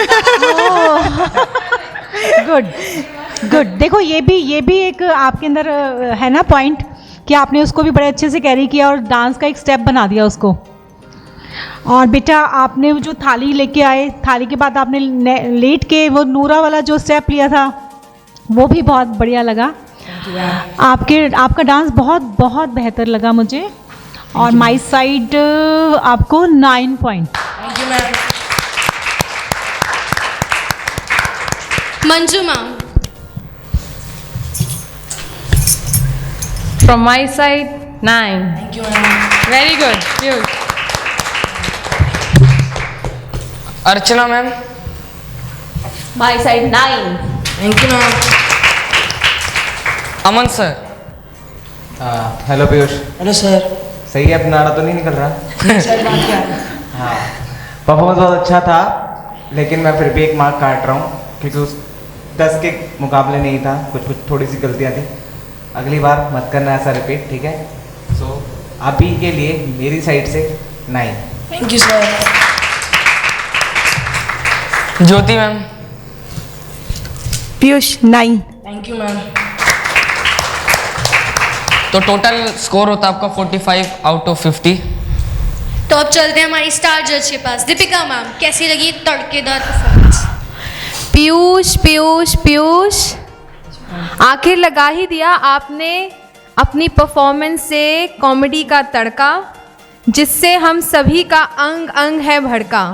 Speaker 2: गुड। देखो ये भी एक आपके अंदर है ना पॉइंट कि आपने उसको भी बड़े अच्छे से कैरी किया और डांस का एक स्टेप बना दिया उसको। और बेटा आपने जो थाली लेके आए, थाली के बाद आपने लेट के वो नूरा वाला जो स्टेप लिया था वो भी बहुत बढ़िया लगा। आपका डांस बहुत बहुत बेहतर लगा मुझे। और माई साइड आपको 9 point.
Speaker 11: Thank you ma'am.
Speaker 1: Manju ma'am.
Speaker 3: From my side 9.
Speaker 11: Thank you ma'am.
Speaker 3: Very good. Cute.
Speaker 4: Archana ma'am.
Speaker 22: My side 9.
Speaker 11: Thank you ma'am.
Speaker 4: Aman sir.
Speaker 6: Hello Piyush.
Speaker 11: Hello sir.
Speaker 6: सही है, अपना नारा तो नहीं निकल रहा?
Speaker 11: सर बात क्या है?
Speaker 6: हाँ परफॉर्मेंस बहुत अच्छा था, लेकिन मैं फिर भी एक मार्क काट रहा हूँ क्योंकि उस 10 के मुकाबले नहीं था, कुछ थोड़ी सी गलतियाँ थी। अगली बार मत करना ऐसा रिपीट, ठीक है? सो अभी के लिए मेरी साइड से 9।
Speaker 11: Thank you sir.
Speaker 4: Jyoti ma'am.
Speaker 15: Piyush 9।
Speaker 11: Thank you ma'am.
Speaker 4: तो टोटल स्कोर होता है आपका 45 आउट ऑफ 50।
Speaker 1: तो अब चलते हैं हमारी स्टार जज के पास। दीपिका मैम कैसी लगी तड़केदार परफॉर्मेंस?
Speaker 3: पीयूष आखिर लगा ही दिया आपने अपनी परफॉर्मेंस से कॉमेडी का तड़का, जिससे हम सभी का अंग अंग है भड़का।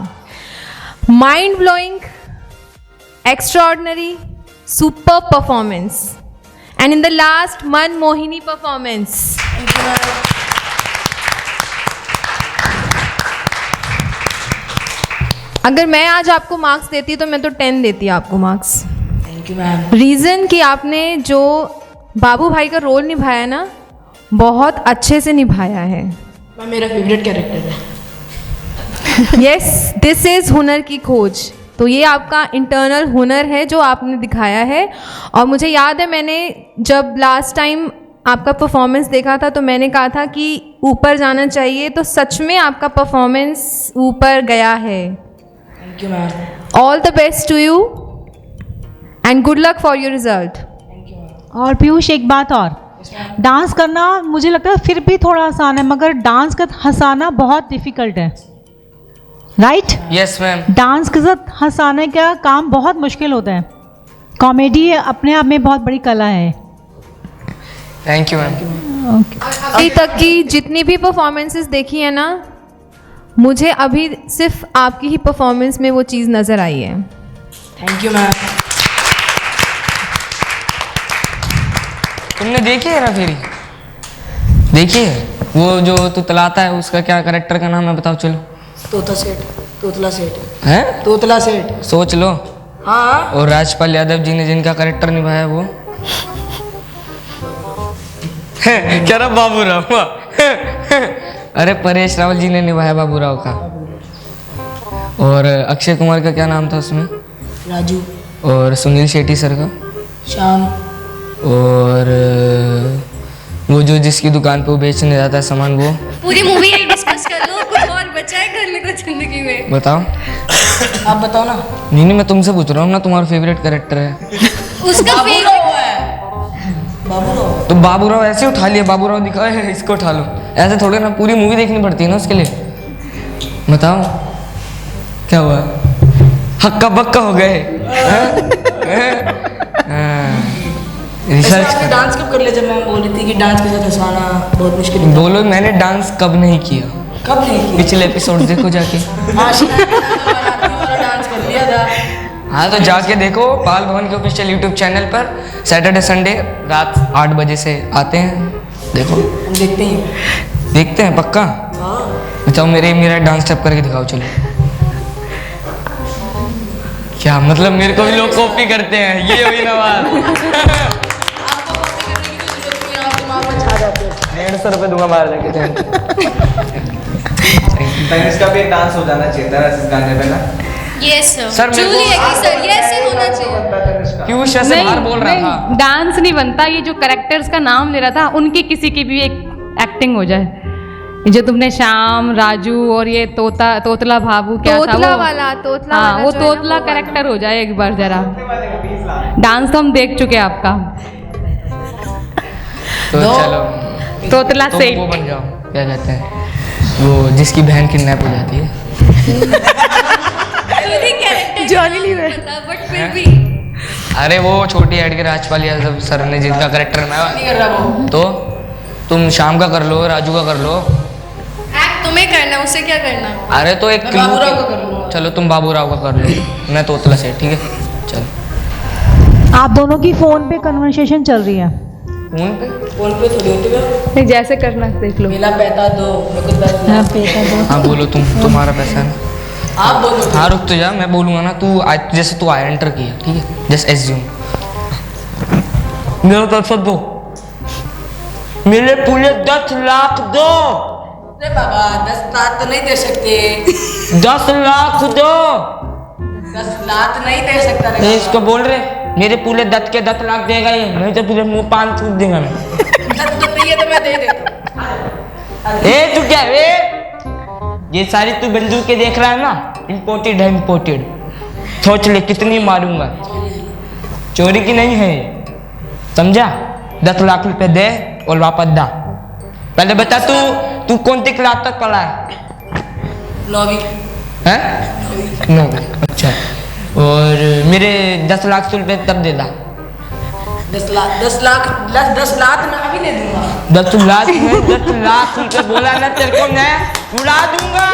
Speaker 3: Mind blowing, extraordinary, super performance, and in the last Manmohini performance. अगर मैं आज आपको मार्क्स देती तो मैं तो 10 देती आपको marks.
Speaker 11: Thank you ma'am.
Speaker 3: Reason कि आपने जो बाबू भाई का रोल निभाया ना, बहुत अच्छे से निभाया है।
Speaker 11: मैम मेरा फेवरेट कैरेक्टर है।
Speaker 3: यस, दिस इज़ हुनर की खोज। तो ये आपका इंटरनल हुनर है जो आपने दिखाया है। और मुझे याद है मैंने जब लास्ट टाइम आपका परफॉर्मेंस देखा था तो मैंने कहा था कि ऊपर जाना चाहिए, तो सच में आपका परफॉर्मेंस ऊपर गया है।
Speaker 11: Thank you ma'am.
Speaker 3: All the best to you and good luck for your result.
Speaker 2: और पीयूष एक बात और, डांस करना मुझे लगता है फिर भी थोड़ा आसान है, मगर डांस का हंसाना बहुत डिफिकल्ट है, राइट?
Speaker 4: Yes ma'am.
Speaker 2: डांस के साथ हंसाने का काम बहुत मुश्किल होता है। कॉमेडी अपने आप में बहुत बड़ी कला है।
Speaker 4: Thank you ma'am.
Speaker 3: अभी तक की जितनी भी परफॉर्मेंसेस देखी है ना, मुझे अभी सिर्फ आपकी ही परफॉर्मेंस में वो चीज़ नज़र आई है।
Speaker 11: Thank you ma'am.
Speaker 4: तुमने देखी है ना फेरी? देखी है? वो जो तू तलाता है उसका क्या कैरेक्टर का नाम है बताओ चलो।
Speaker 11: तोता सेठ, तोतला सेठ
Speaker 4: हैं?
Speaker 11: तोतला सेठ।
Speaker 4: सोच लो।
Speaker 11: हाँ।
Speaker 4: और राजपाल यादव जी ने जिनका कैरेक्टर निभाया वो कह रहा बाबूराव। अरे परेश रावल जी ने निभाया बाबूराव का। और अक्षय कुमार का क्या नाम था उसमें?
Speaker 11: राजू।
Speaker 4: और सुनील शेट्टी सर का?
Speaker 11: श्याम।
Speaker 4: और वो जो जिसकी दुकान पे वो बेचने जाता है सामान, वो
Speaker 1: पूरी मूवी ही डिस्कस कर लो, कुछ और बचा है करने को जिंदगी में?
Speaker 4: बताओ।
Speaker 11: आप बताओ ना।
Speaker 4: नहीं मैं तुमसे पूछ रहा हूँ ना, तुम्हारा फेवरेट कैरेक्टर है
Speaker 1: उसका फेवरेट
Speaker 11: बाबूराव।
Speaker 4: तो बाबूराव ऐसे उठा लिया, बाबूराव दिखा है इसको उठा लो, ऐसे थोड़े ना पूरी मूवी देखनी पड़ती है ना उसके लिए। बताओ क्या हुआ? हक्का बक्का हो गए। रिसर्च कर।
Speaker 11: डांस कब कर लिया? जब मैम बोल रही थी कि डांस के साथ हंसाना बहुत मुश्किल है।
Speaker 4: बोलो मैंने डांस कब नहीं किया?
Speaker 11: कब नहीं किया?
Speaker 4: पिछले एपिसोड देखो जाके।
Speaker 11: डांस कर लिया था।
Speaker 4: हाँ तो जाके देखो, पाल भवन के ऑफिशियल यूट्यूब चैनल पर सैटरडे संडे रात 8 बजे से आते हैं, देखो।
Speaker 11: हम देखते हैं
Speaker 4: पक्का? बताओ मेरा डांस स्टेप करके दिखाओ चलो। क्या मतलब मेरे को भी लोग कॉपी करते हैं, ये हुई ना बात। 150 रुपये दूंगा बाहर जाके।
Speaker 6: इसका भी एक डांस हो जाना चाहिए था इस गाने पे ना।
Speaker 1: Yes
Speaker 4: sir
Speaker 1: truly agree sir, ये ऐसे होना चाहिए।
Speaker 4: पीयूष ऐसे बाहर बोल रहा था।
Speaker 12: डांस नहीं बनता, ये जो कैरेक्टर्स का नाम ले रहा था उनकी किसी की भी एक एक्टिंग हो जाए। जो तुमने श्याम, राजू और ये तोतला भाबू क्या था वो
Speaker 3: वाला तोतला
Speaker 12: हाँ
Speaker 3: वाला
Speaker 12: वो तोतला कैरेक्टर हो जाए एक बार जरा। डांस तो हम देख चुके हैं आपका।
Speaker 4: तो चलो
Speaker 12: तोतला
Speaker 4: तुम
Speaker 12: सेठ।
Speaker 4: वो बन जाओ, क्या कहते हैं वो जिसकी बहन किडनैप हो जाती है।
Speaker 1: जॉनी लीवर बट फिर भी
Speaker 4: अरे वो छोटी ऐड के राजपाल यादव सर ने जिनका कैरेक्टर में, तो तुम शाम का कर लो, राजू का कर लो।
Speaker 1: एक्ट तुम्हें करना, उससे क्या करना?
Speaker 4: अरे तो एक चलो तुम बाबूराव का कर लो, मैं तोतला से, ठीक है चलो।
Speaker 2: आप दोनों की फोन पे कन्वर्सेशन चल रही है।
Speaker 11: फोन पे थोड़ी होती है।
Speaker 12: नहीं जैसे करना देख लो।
Speaker 11: मेरा पैसा दो, मेरे को 10 लाख।
Speaker 4: हाँ बोलो तुम्हारा पैसा है।
Speaker 11: आप बोलो।
Speaker 4: हाँ रुक तो जा, मैं बोलूँगा ना। जैसे तू आया एंटर किया, ठीक है, जस्ट एज्यूम मेरा पैसा दो, मेरे पूरे 10 लाख दो।
Speaker 11: अरे बाबा 10 लाख तो नहीं दे सकते।
Speaker 4: 10 लाख दो।
Speaker 11: 10 लाख नहीं दे सकता।
Speaker 4: नहीं इसको बोल रहे मेरे पूरे 10 लाख देगा ये, नहीं तो पूरे मुंह 5 फूट देगा मैं।
Speaker 11: 10 तो नहीं है तो मैं दे देता।
Speaker 4: ए तू क्या ये सारी तू बंदूक के देख रहा है ना, इम्पोर्टेड है इम्पोर्टेड। सोच ले कितनी मारूंगा। चोरी की नहीं है ये, समझा? 10 लाख रुपए दे और वापस दा। पहले बता तू कौन सी क्लास तक पढ़ा है?
Speaker 11: 9वीं।
Speaker 4: हैं? 9वीं, अच्छा। और मेरे 10 लाख रुपए तब दे दा।
Speaker 11: 10 लाख मैं अभी दे दूंगा।
Speaker 4: 10 लाख में 10 लाख रुपए बोला ना तेरे को, मैं उड़ा दूंगा।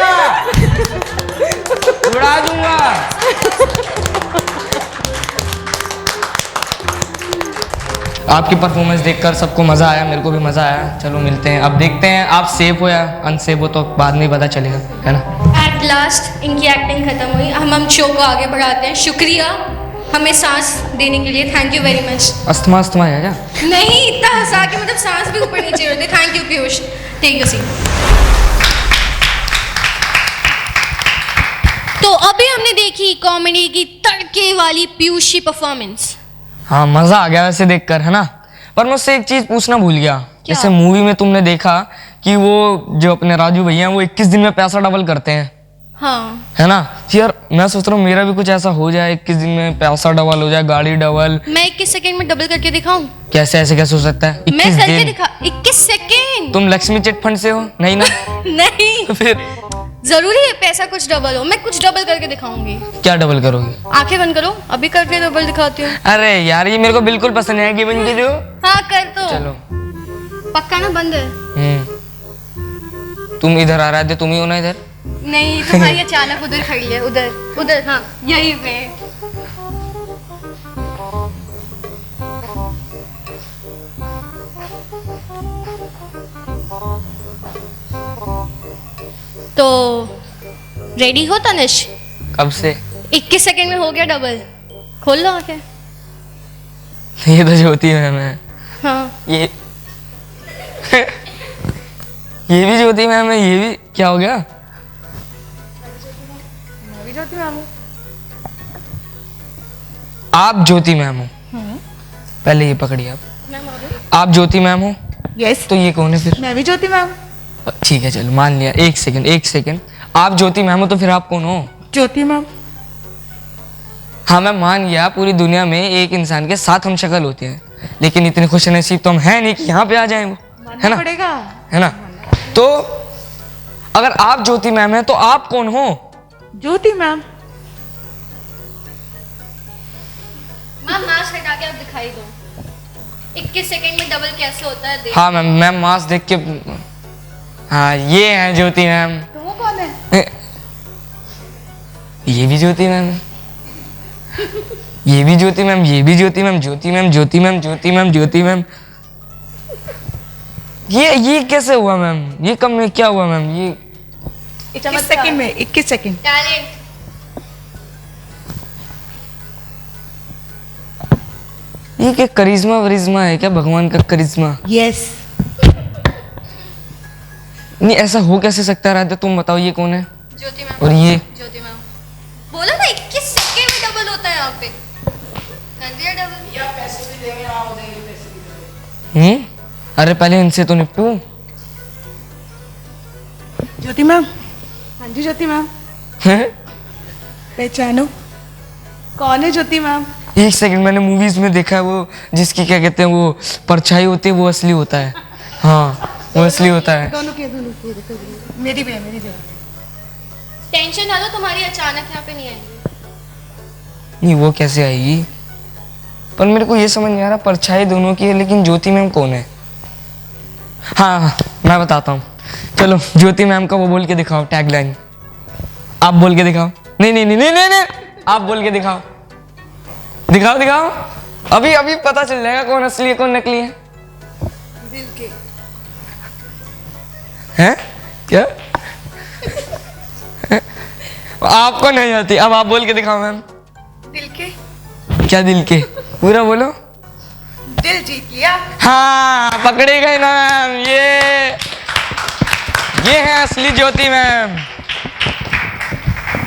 Speaker 4: आपकी परफॉर्मेंस देखकर सबको मज़ा आया, मेरे को भी मज़ा आया। चलो मिलते हैं, अब देखते हैं आप सेफ हो या अनसेफ हो तो बाद में पता चलेगा, है ना।
Speaker 1: एट लास्ट इनकी एक्टिंग खत्म हुई। हम शो को आगे बढ़ाते हैं। शुक्रिया हमें सांस देने के लिए, thank you very much.
Speaker 4: Asthma है क्या?
Speaker 1: नहीं इतना हंसा के मतलब सांस भी ऊपर नीचे होते। Thank you Piyush, take you seat. तो अभी हमने देखी कॉमेडी की तड़के वाली पीयूष की परफॉर्मेंस।
Speaker 4: हाँ मज़ा आ गया वैसे देखकर, है ना। पर मैं उससे एक चीज पूछना भूल गया। जैसे मूवी में तुमने देखा कि वो जो अपने राजू भैया हैं वो 21 दिन में पैसा डबल करते हैं,
Speaker 1: हाँ
Speaker 4: है ना? यार मैं सोच रहा हूँ मेरा भी कुछ ऐसा हो जाए, 21 दिन में पैसा डबल हो जाए, गाड़ी डबल।
Speaker 1: मैं 21 सेकंड में डबल करके दिखाऊं?
Speaker 4: कैसे ऐसे कैसे हो सकता है?
Speaker 1: मैं करके दिखा 21 सेकंड।
Speaker 4: तुम लक्ष्मी चिट फंड से हो? नहीं ना?
Speaker 1: नहीं
Speaker 4: तो फिर
Speaker 1: जरूरी है पैसा कुछ डबल हो? मैं कुछ डबल करके दिखाऊंगी।
Speaker 4: क्या डबल करोगे?
Speaker 1: आंखें बंद करो, अभी करके डबल दिखाती हूँ।
Speaker 4: अरे यार ये मेरे को बिल्कुल पसंद है कि बन के जो।
Speaker 1: हाँ कर तो।
Speaker 4: चलो
Speaker 1: पक्का ना? बंद है।
Speaker 4: तुम इधर आ रहे थे, तुम ही हो ना इधर?
Speaker 1: नहीं तुम्हारी अचानक उधर खड़ी है, उधर उधर, हाँ यही पे। तो रेडी हो तनिष?
Speaker 4: कब से?
Speaker 1: 21 सेकंड में हो गया डबल। खोल लो आंखें।
Speaker 4: ये तो ज्योति मैम है।
Speaker 1: हाँ
Speaker 4: ये ये भी ज्योति मैम है, ये भी क्या हो गया? आप ज्योति मैम हो? पहले ये पकड़िए आप ज्योति मैम हो?
Speaker 15: यस।
Speaker 4: तो ये कौन है फिर?
Speaker 15: मैं भी ज्योति मैम।
Speaker 4: ठीक है चलो मान लिया। एक सेकंड आप ज्योति मैम हो तो फिर आप कौन हो?
Speaker 15: ज्योति मैम।
Speaker 4: हाँ मैं मान गया, पूरी दुनिया में एक इंसान के 7 हम शक्ल होते हैं, लेकिन इतने खुश नसीब तो हम हैं नहीं कि यहाँ पे आ जाएं वो, है ना?
Speaker 15: पड़ेगा।
Speaker 4: है ना? तो अगर आप ज्योति मैम है तो आप कौन हो?
Speaker 15: ज्योति मैम।
Speaker 1: मैम मास्क हटा के आप दिखाई दो 21 सेकंड में डबल कैसे होता है।
Speaker 4: हाँ मैम मास्क देख के। हाँ ये है ज्योति मैम।
Speaker 15: तो वो कौन है?
Speaker 4: ये भी ज्योति मैम, ये भी ज्योति मैम, ये भी ज्योति मैम, ज्योति मैम, ज्योति मैम, ज्योति मैम, ज्योति मैम। ये कैसे हुआ मैम? ये कब में क्या हुआ मैम? ये
Speaker 15: 21 सेकंड में 21 सेकंड।
Speaker 1: टैलेंट।
Speaker 4: ये क्या करिश्मा वरिश्मा है क्या? भगवान का करिश्मा?
Speaker 15: यस।
Speaker 4: नहीं ऐसा हो कैसे सकता है? तुम बताओ ये कौन है?
Speaker 1: ज्योति मैम।
Speaker 4: और ये?
Speaker 1: ज्योति मैम। बोला ना 21 सेकंड में डबल होता है यहाँ पे। कर दिया डबल। या पैसे भी देंगे, आओ देंगे पैसे भी देंगे।
Speaker 4: अरे पहले इनसे तो निपटू।
Speaker 15: ज्योति मैम। हाँ जी ज्योति मैम। पहचानो कौन है ज्योति मैम?
Speaker 4: एक सेकंड, मैंने मूवीज में देखा है वो जिसकी क्या कहते हैं वो परछाई होती है वो असली होता है। हाँ वो असली होता है।
Speaker 15: दोनों की मेरी भी है, मेरी भी।
Speaker 1: टेंशन ना लो, तुम्हारी अचानक यहाँ पे नहीं आएगी।
Speaker 4: नहीं वो कैसे आएगी? पर मेरे को ये समझ नहीं आ रहा, परछाई दोनों की है लेकिन ज्योति मैम कौन है? हाँ मैं बताता हूँ, चलो ज्योति मैम का वो बोल के दिखाओ टैगलाइन। आप बोल के दिखाओ। नहीं नहीं नहीं नहीं नहीं, नहीं। आप बोल के दिखाओ, दिखाओ दिखाओ। अभी अभी पता चल जाएगा कौन असली है कौन नकली है।
Speaker 15: दिल के
Speaker 4: हैं क्या? आपको नहीं आती, अब आप बोल के दिखाओ मैम।
Speaker 15: दिल के।
Speaker 4: क्या दिल के? पूरा बोलो।
Speaker 15: दिल जीत लिया।
Speaker 4: हाँ पकड़े गए ना मैम। ये है असली ज्योति मैम।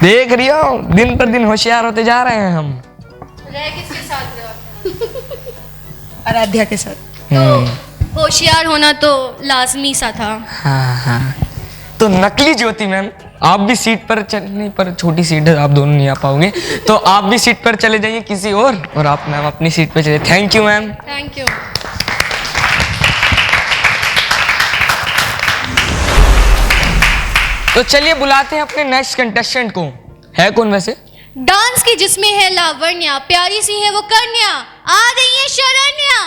Speaker 4: देख रही हो दिन पर दिन होशियार होते जा रहे हैं हम।
Speaker 1: रह किसके साथ रहो?
Speaker 15: आराध्या के साथ।
Speaker 1: तो होशियार होना तो लाजमी सा था।
Speaker 4: हाँ तो नकली ज्योति मैम आप भी सीट पर चलने पर, छोटी सीट है आप दोनों नहीं आ पाओगे, तो आप भी सीट पर चले जाइए किसी और आप मैम अपनी सीट पर चले। Thank you ma'am.
Speaker 1: Thank you.
Speaker 4: तो चलिए बुलाते हैं अपने नेक्स्ट कंटेस्टेंट को। है कौन वैसे?
Speaker 1: डांस की जिसमें है लावण्या, प्यारी सी है वो कन्या, आ रही है शरण्या।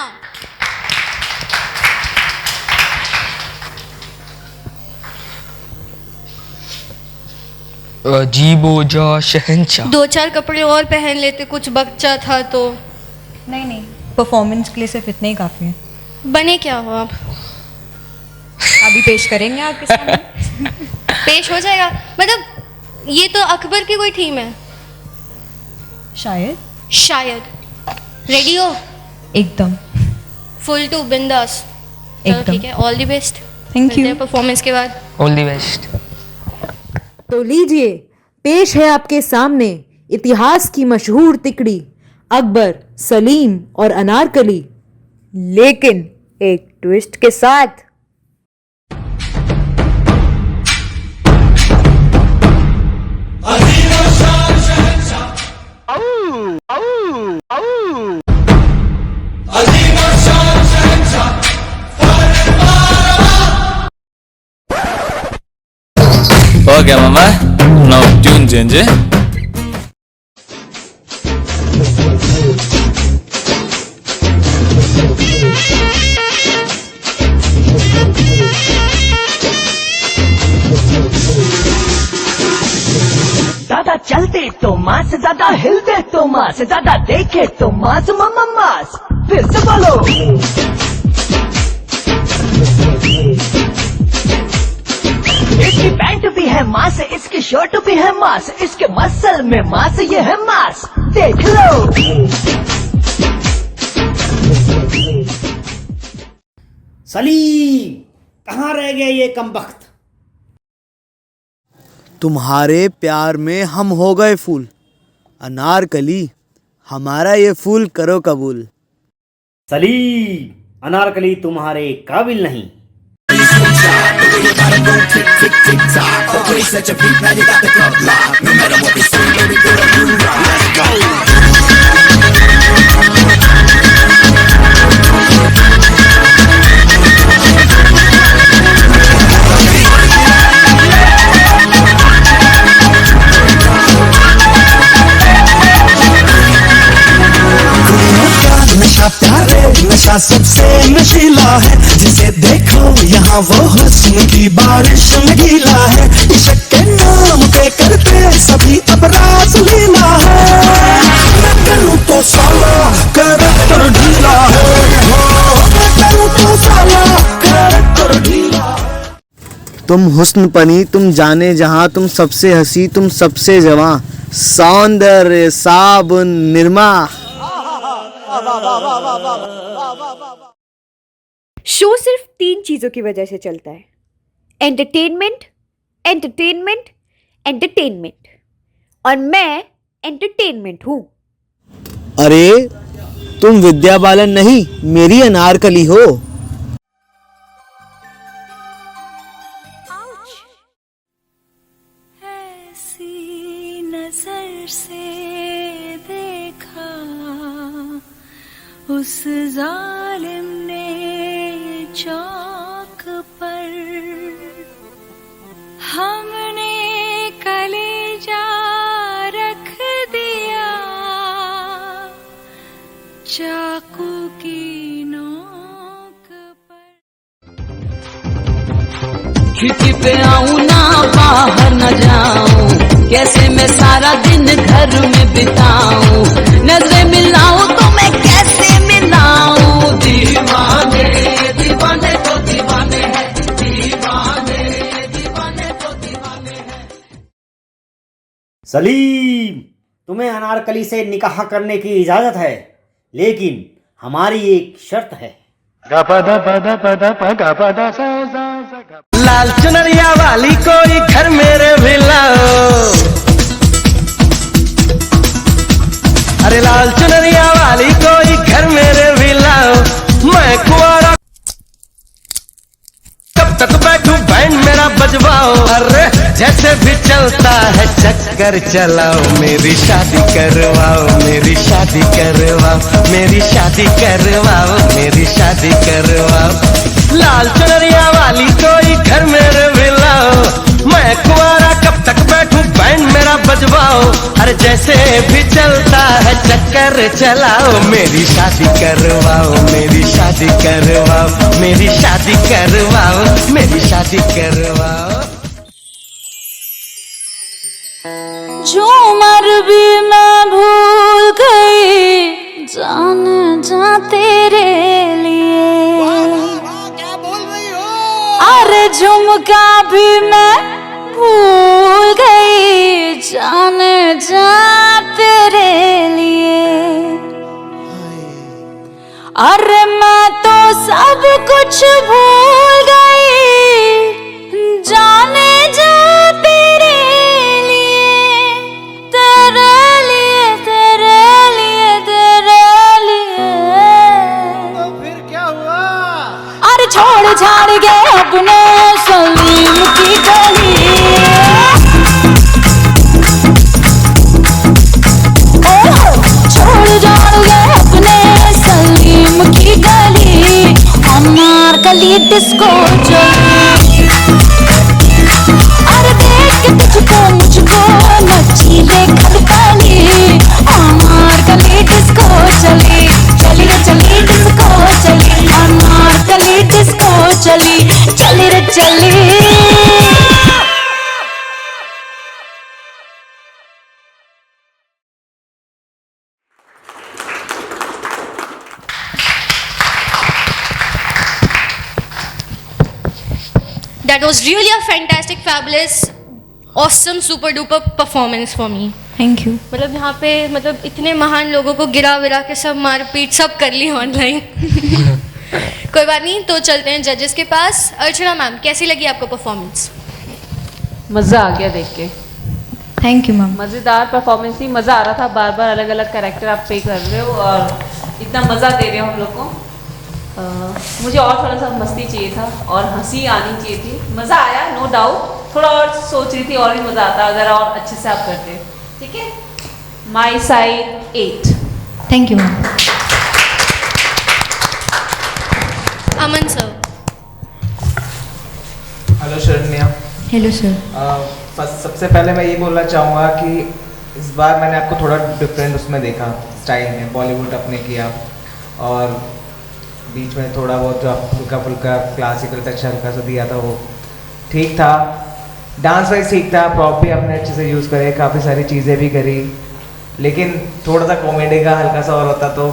Speaker 4: अजीबो जा शहंशाह।
Speaker 1: 2-4 कपड़े और पहन लेते, कुछ बच्चा था तो।
Speaker 19: नहीं परफॉर्मेंस के लिए सिर्फ इतने ही काफ़ी है।
Speaker 1: बने क्या हो आप?
Speaker 19: अभी पेश करेंगे आपके सामने।
Speaker 1: पेश हो जाएगा मतलब? ये तो अकबर की कोई थीम है शायद। रेडी हो?
Speaker 19: एकदम
Speaker 1: फुल टू बिंदास। चलो ठीक है, all the best.
Speaker 19: Thank you.
Speaker 1: Performance के बाद
Speaker 4: ऑल द बेस्ट।
Speaker 7: तो लीजिए पेश है आपके सामने इतिहास की मशहूर तिकड़ी अकबर, सलीम और अनारकली। लेकिन एक ट्विस्ट के साथ।
Speaker 9: Okay, Mama. Now tune change.
Speaker 8: ज्यादा चलते तो मास, ज्यादा हिलते तो मास, ज्यादा देखे तो मास मामा मास। फिर से बोलो। इसकी पैंट भी है मास, इसकी शर्ट भी है मास, इसके मसल में मास, ये है मास। देख लो।
Speaker 17: सलीम, कहाँ रह गया ये कमबख्त?
Speaker 20: तुम्हारे प्यार में हम हो गए फूल, अनारकली हमारा ये फूल करो कबूल।
Speaker 17: सलीम, अनारकली तुम्हारे काबिल नहीं।
Speaker 8: नशा प्यारे, नशा सबसे नशीला है, जिसे देखो यहाँ वो हुस्न की बारिश में गीला है। इश्क के नाम पे करते सभी अपराध लीला है। मैं करूँ तो साला करैक्टर ढीला है, मैं करूँ तो साला करैक्टर ढीला।
Speaker 20: तुम हुस्न पनी, तुम जाने जहाँ, तुम सबसे हंसी, तुम सबसे जवां, सौंदर्य साबुन निरमा।
Speaker 7: शो सिर्फ 3 चीजों की वजह से चलता है: एंटरटेनमेंट, एंटरटेनमेंट, एंटरटेनमेंट। और मैं एंटरटेनमेंट हूं।
Speaker 20: अरे तुम विद्या बालन नहीं, मेरी अनारकली हो।
Speaker 14: ऐसी नजर से देखा उस जालिम ने चौक पर, हमने कलेजा रख दिया चाकू की नोक पर।
Speaker 23: छुट्टी पे आऊं ना बाहर न जाऊं, कैसे मैं सारा दिन घर में बिताऊं, नजरें मिलाऊं तो मैं कैसे मिलाऊं। दीवाने दीवाने तो दीवाने हैं, दीवाने दीवाने तो दीवाने हैं।
Speaker 17: सलीम, तुम्हें अनारकली से निकाह करने की इजाजत है, लेकिन हमारी एक शर्त है।
Speaker 8: लाल चुनरिया वाली कोई घर मेरे भी लाओ। अरे लाल चुनरिया वाली कोई घर मेरे भी लाओ। मैं कुंवारा कब तक बैठूं, बैंड मेरा बजवाओ। अरे जैसे भी चलता है चक्कर चलाओ, मेरी शादी करवाओ, मेरी शादी करवाओ, मेरी शादी करवाओ, मेरी शादी करवाओ। लाल चुनरिया वाली कोई घर मेरे भी लाओ। मैं कुंवारा कब तक बैठूं, बैंड मेरा बजवाओ। अरे जैसे भी चलता है चक्कर चलाओ, मेरी शादी करवाओ, मेरी शादी करवाओ, मेरी शादी करवाओ, मेरी शादी करवाओ।
Speaker 14: जो मर भी मैं भूल गई, जान जा तेरे लिए। अरे झुमका भी मैं भूल गई, जान जा तेरे लिए। अरे मैं तो सब कुछ भूल गई, जाने जा तेरे लिए, तेरे लिए, तेरे लिए, तेरे लिए।
Speaker 23: अपने सलीम की गली। छोड़ जाओगे अपने सलीम की गली, अनारकली डिस्को चली। अरे देख के तुझको मुझको नचीले खलकाली, अनारकली डिस्को चली, चली रे चली डिस्को चली, अनारकली डिस्को चली, चली रे चली।
Speaker 1: That was really a fantastic, fabulous, awesome, super duper performance for me.
Speaker 19: Thank you.
Speaker 1: मतलब यहाँ पे मतलब इतने महान लोगों को गिरा विरा के सब मारपीट सब कर ली ऑनलाइन। कोई बात नहीं, तो चलते हैं जजेस के पास। अर्चना मैम, कैसी लगी आपको परफॉर्मेंस?
Speaker 2: मज़ा आ गया देख के।
Speaker 19: Thank you ma'am.
Speaker 2: मज़ेदार परफॉर्मेंस थी, मज़ा आ रहा था। बार बार अलग अलग कैरेक्टर आप प्ले कर रहे हो और इतना मज़ा दे रहे हो हम लोग को। मुझे और थोड़ा सा मस्ती चाहिए था और हंसी आनी चाहिए थी। मज़ा आया, नो डाउट। थोड़ा और सोच रही थी और भी मज़ा आता अगर और अच्छे से आप करते। ठीक है, my side 8।
Speaker 19: Thank you ma'am.
Speaker 1: Aman sir.
Speaker 6: Hello Sharanya.
Speaker 19: Hello sir.
Speaker 6: सबसे पहले मैं ये बोलना चाहूँगा कि इस बार मैंने आपको थोड़ा डिफरेंट उसमें देखा, स्टाइल में बॉलीवुड अपने किया और बीच में थोड़ा बहुत जो आप हल्का फुल्का क्लासिकल टच हल्का सा दिया था वो ठीक था। डांस वाइज ठीक था, प्रॉप भी आपने अच्छे से यूज़ करे, काफ़ी सारी चीज़ें भी करी, लेकिन थोड़ा सा कॉमेडी का हल्का सा और होता तो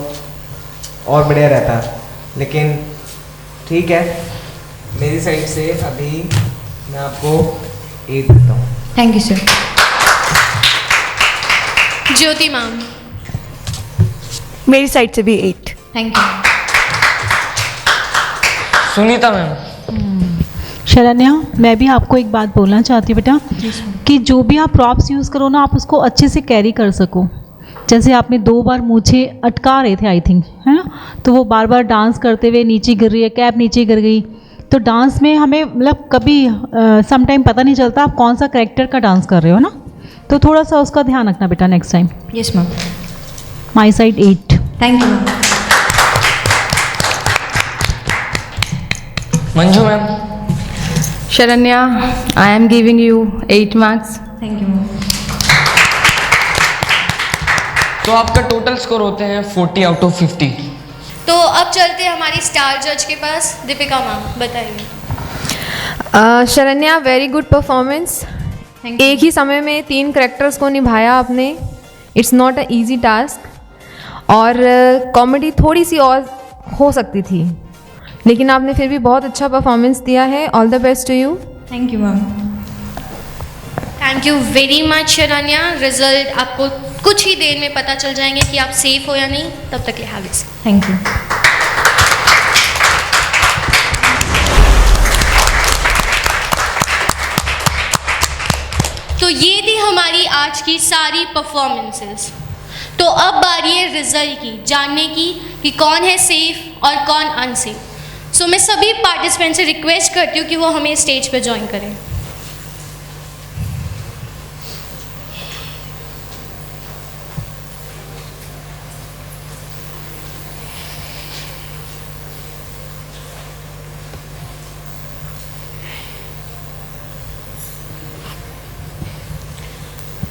Speaker 6: और बढ़िया रहता। लेकिन ठीक है, मेरी साइड से अभी मैं आपको 8 देता हूँ।
Speaker 19: Thank you sir.
Speaker 1: Jyoti ma'am.
Speaker 15: मेरी साइड से भी 8।
Speaker 19: Thank you.
Speaker 4: Sunita ma'am.
Speaker 2: Sharanya, मैं भी आपको एक बात बोलना चाहती हूँ बेटा कि जो भी आप प्रॉप्स यूज़ करो ना, आप उसको अच्छे से कैरी कर सको। जैसे आपने 2 बार मूछे अटका रहे थे आई थिंक, है ना, तो वो बार बार डांस करते हुए नीचे गिर रही है, कैप नीचे गिर गई। तो डांस में हमें मतलब कभी सम टाइम पता नहीं चलता आप कौन सा कैरेक्टर का डांस कर रहे हो ना, तो थोड़ा सा उसका ध्यान रखना बेटा next time.
Speaker 19: Yes ma'am.
Speaker 2: My side 8।
Speaker 19: Thank you.
Speaker 4: Manju ma'am.
Speaker 12: Sharanya, I am giving you 8 marks.
Speaker 19: Thank you ma'am.
Speaker 4: तो आपका टोटल स्कोर होते हैं 40 आउट ऑफ 50।
Speaker 1: तो अब चलते हैं हमारी स्टार जज के पास। दीपिका मैम, बताइए।
Speaker 3: Sharanya, very good performance. एक ही समय में 3 करेक्टर्स को निभाया आपने। It's not a easy task और कॉमेडी थोड़ी सी और हो सकती थी, लेकिन आपने फिर भी बहुत अच्छा परफॉर्मेंस दिया है। All the best to you.
Speaker 19: Thank you ma'am.
Speaker 1: Thank you very much Sharanya. Result आपको कुछ ही देर में पता चल जाएंगे कि आप सेफ हो या नहीं। तब तक के हैव इट।
Speaker 19: Thank you.
Speaker 1: तो ये थी हमारी आज की सारी परफॉर्मेंसेस। तो अब बारी है रिजल्ट की, जानने की कि कौन है सेफ और कौन अनसेफ। सो मैं सभी पार्टिसिपेंट से रिक्वेस्ट करती हूँ कि वो हमें स्टेज पे ज्वाइन करें।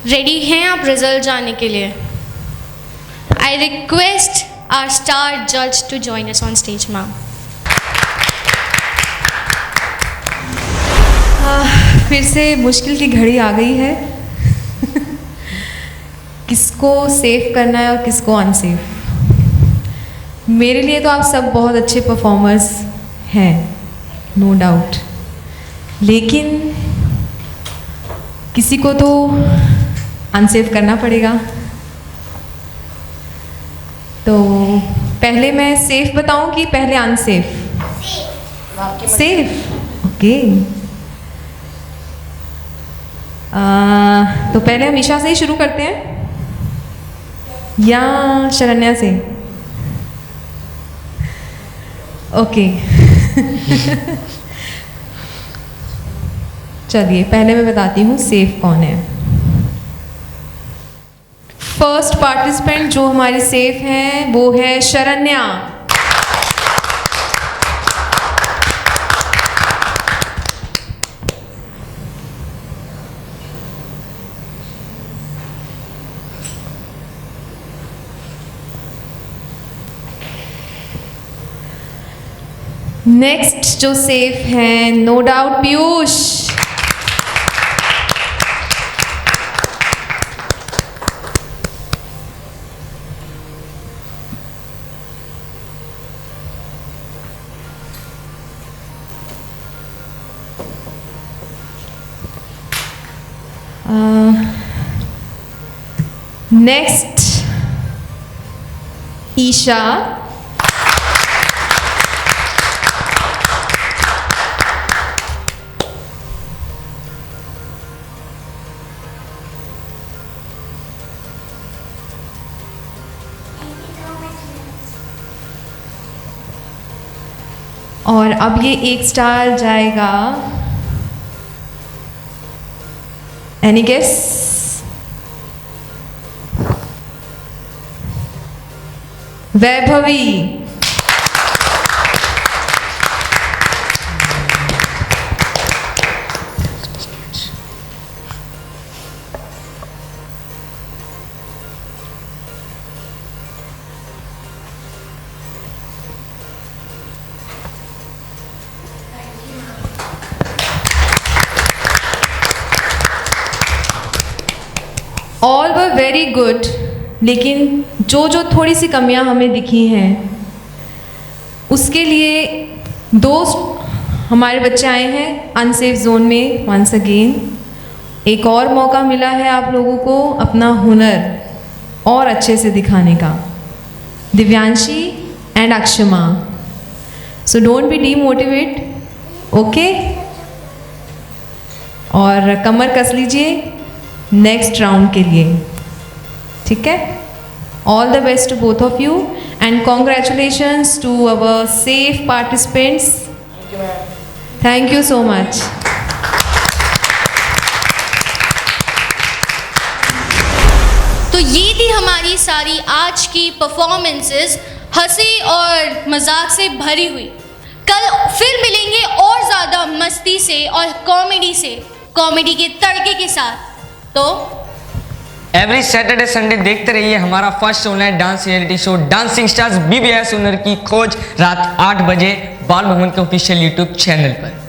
Speaker 1: रेडी हैं आप रिजल्ट जानने के लिए? आई रिक्वेस्ट आवर स्टार जज to join us on stage ma'am.
Speaker 3: फिर से मुश्किल की घड़ी आ गई है। किसको सेफ करना है और किसको अनसेफ। मेरे लिए तो आप सब बहुत अच्छे परफॉर्मर्स हैं, नो डाउट, लेकिन किसी को तो अनसेफ करना पड़ेगा। तो पहले मैं सेफ बताऊं कि पहले अनसेफ? Safe, okay. तो पहले हम ईशा से ही शुरू करते हैं या शरण्या से? ओके। चलिए पहले मैं बताती हूँ सेफ कौन है। फर्स्ट पार्टिसिपेंट जो हमारी सेफ हैं वो है शरण्या। नेक्स्ट जो सेफ है no doubt Piyush. Next Isha. और अब ये 1 स्टार जाएगा, any guess? Vaibhavi. All were very good, लेकिन जो जो थोड़ी सी कमियां हमें दिखी हैं उसके लिए 2 हमारे बच्चे आए हैं अनसेफ जोन में। वंस अगेन एक और मौका मिला है आप लोगों को अपना हुनर और अच्छे से दिखाने का। Divyanshi and Akshama, so don't be demotivate, okay? और कमर कस लीजिए नेक्स्ट राउंड के लिए, ठीक है? All the best to both of you and congratulations to our safe participants. Thank you so much.
Speaker 1: तो ये थी हमारी सारी आज की परफॉर्मेंसेस, हंसी और मजाक से भरी हुई। कल फिर मिलेंगे और ज़्यादा मस्ती से और कॉमेडी से, कॉमेडी के तड़के के साथ। तो
Speaker 4: एवरी सैटरडे संडे देखते रहिए हमारा first online dance reality show dancing stars BBS हुनर की खोज, रात 8 बजे बाल भवन के ऑफिशियल YouTube चैनल पर।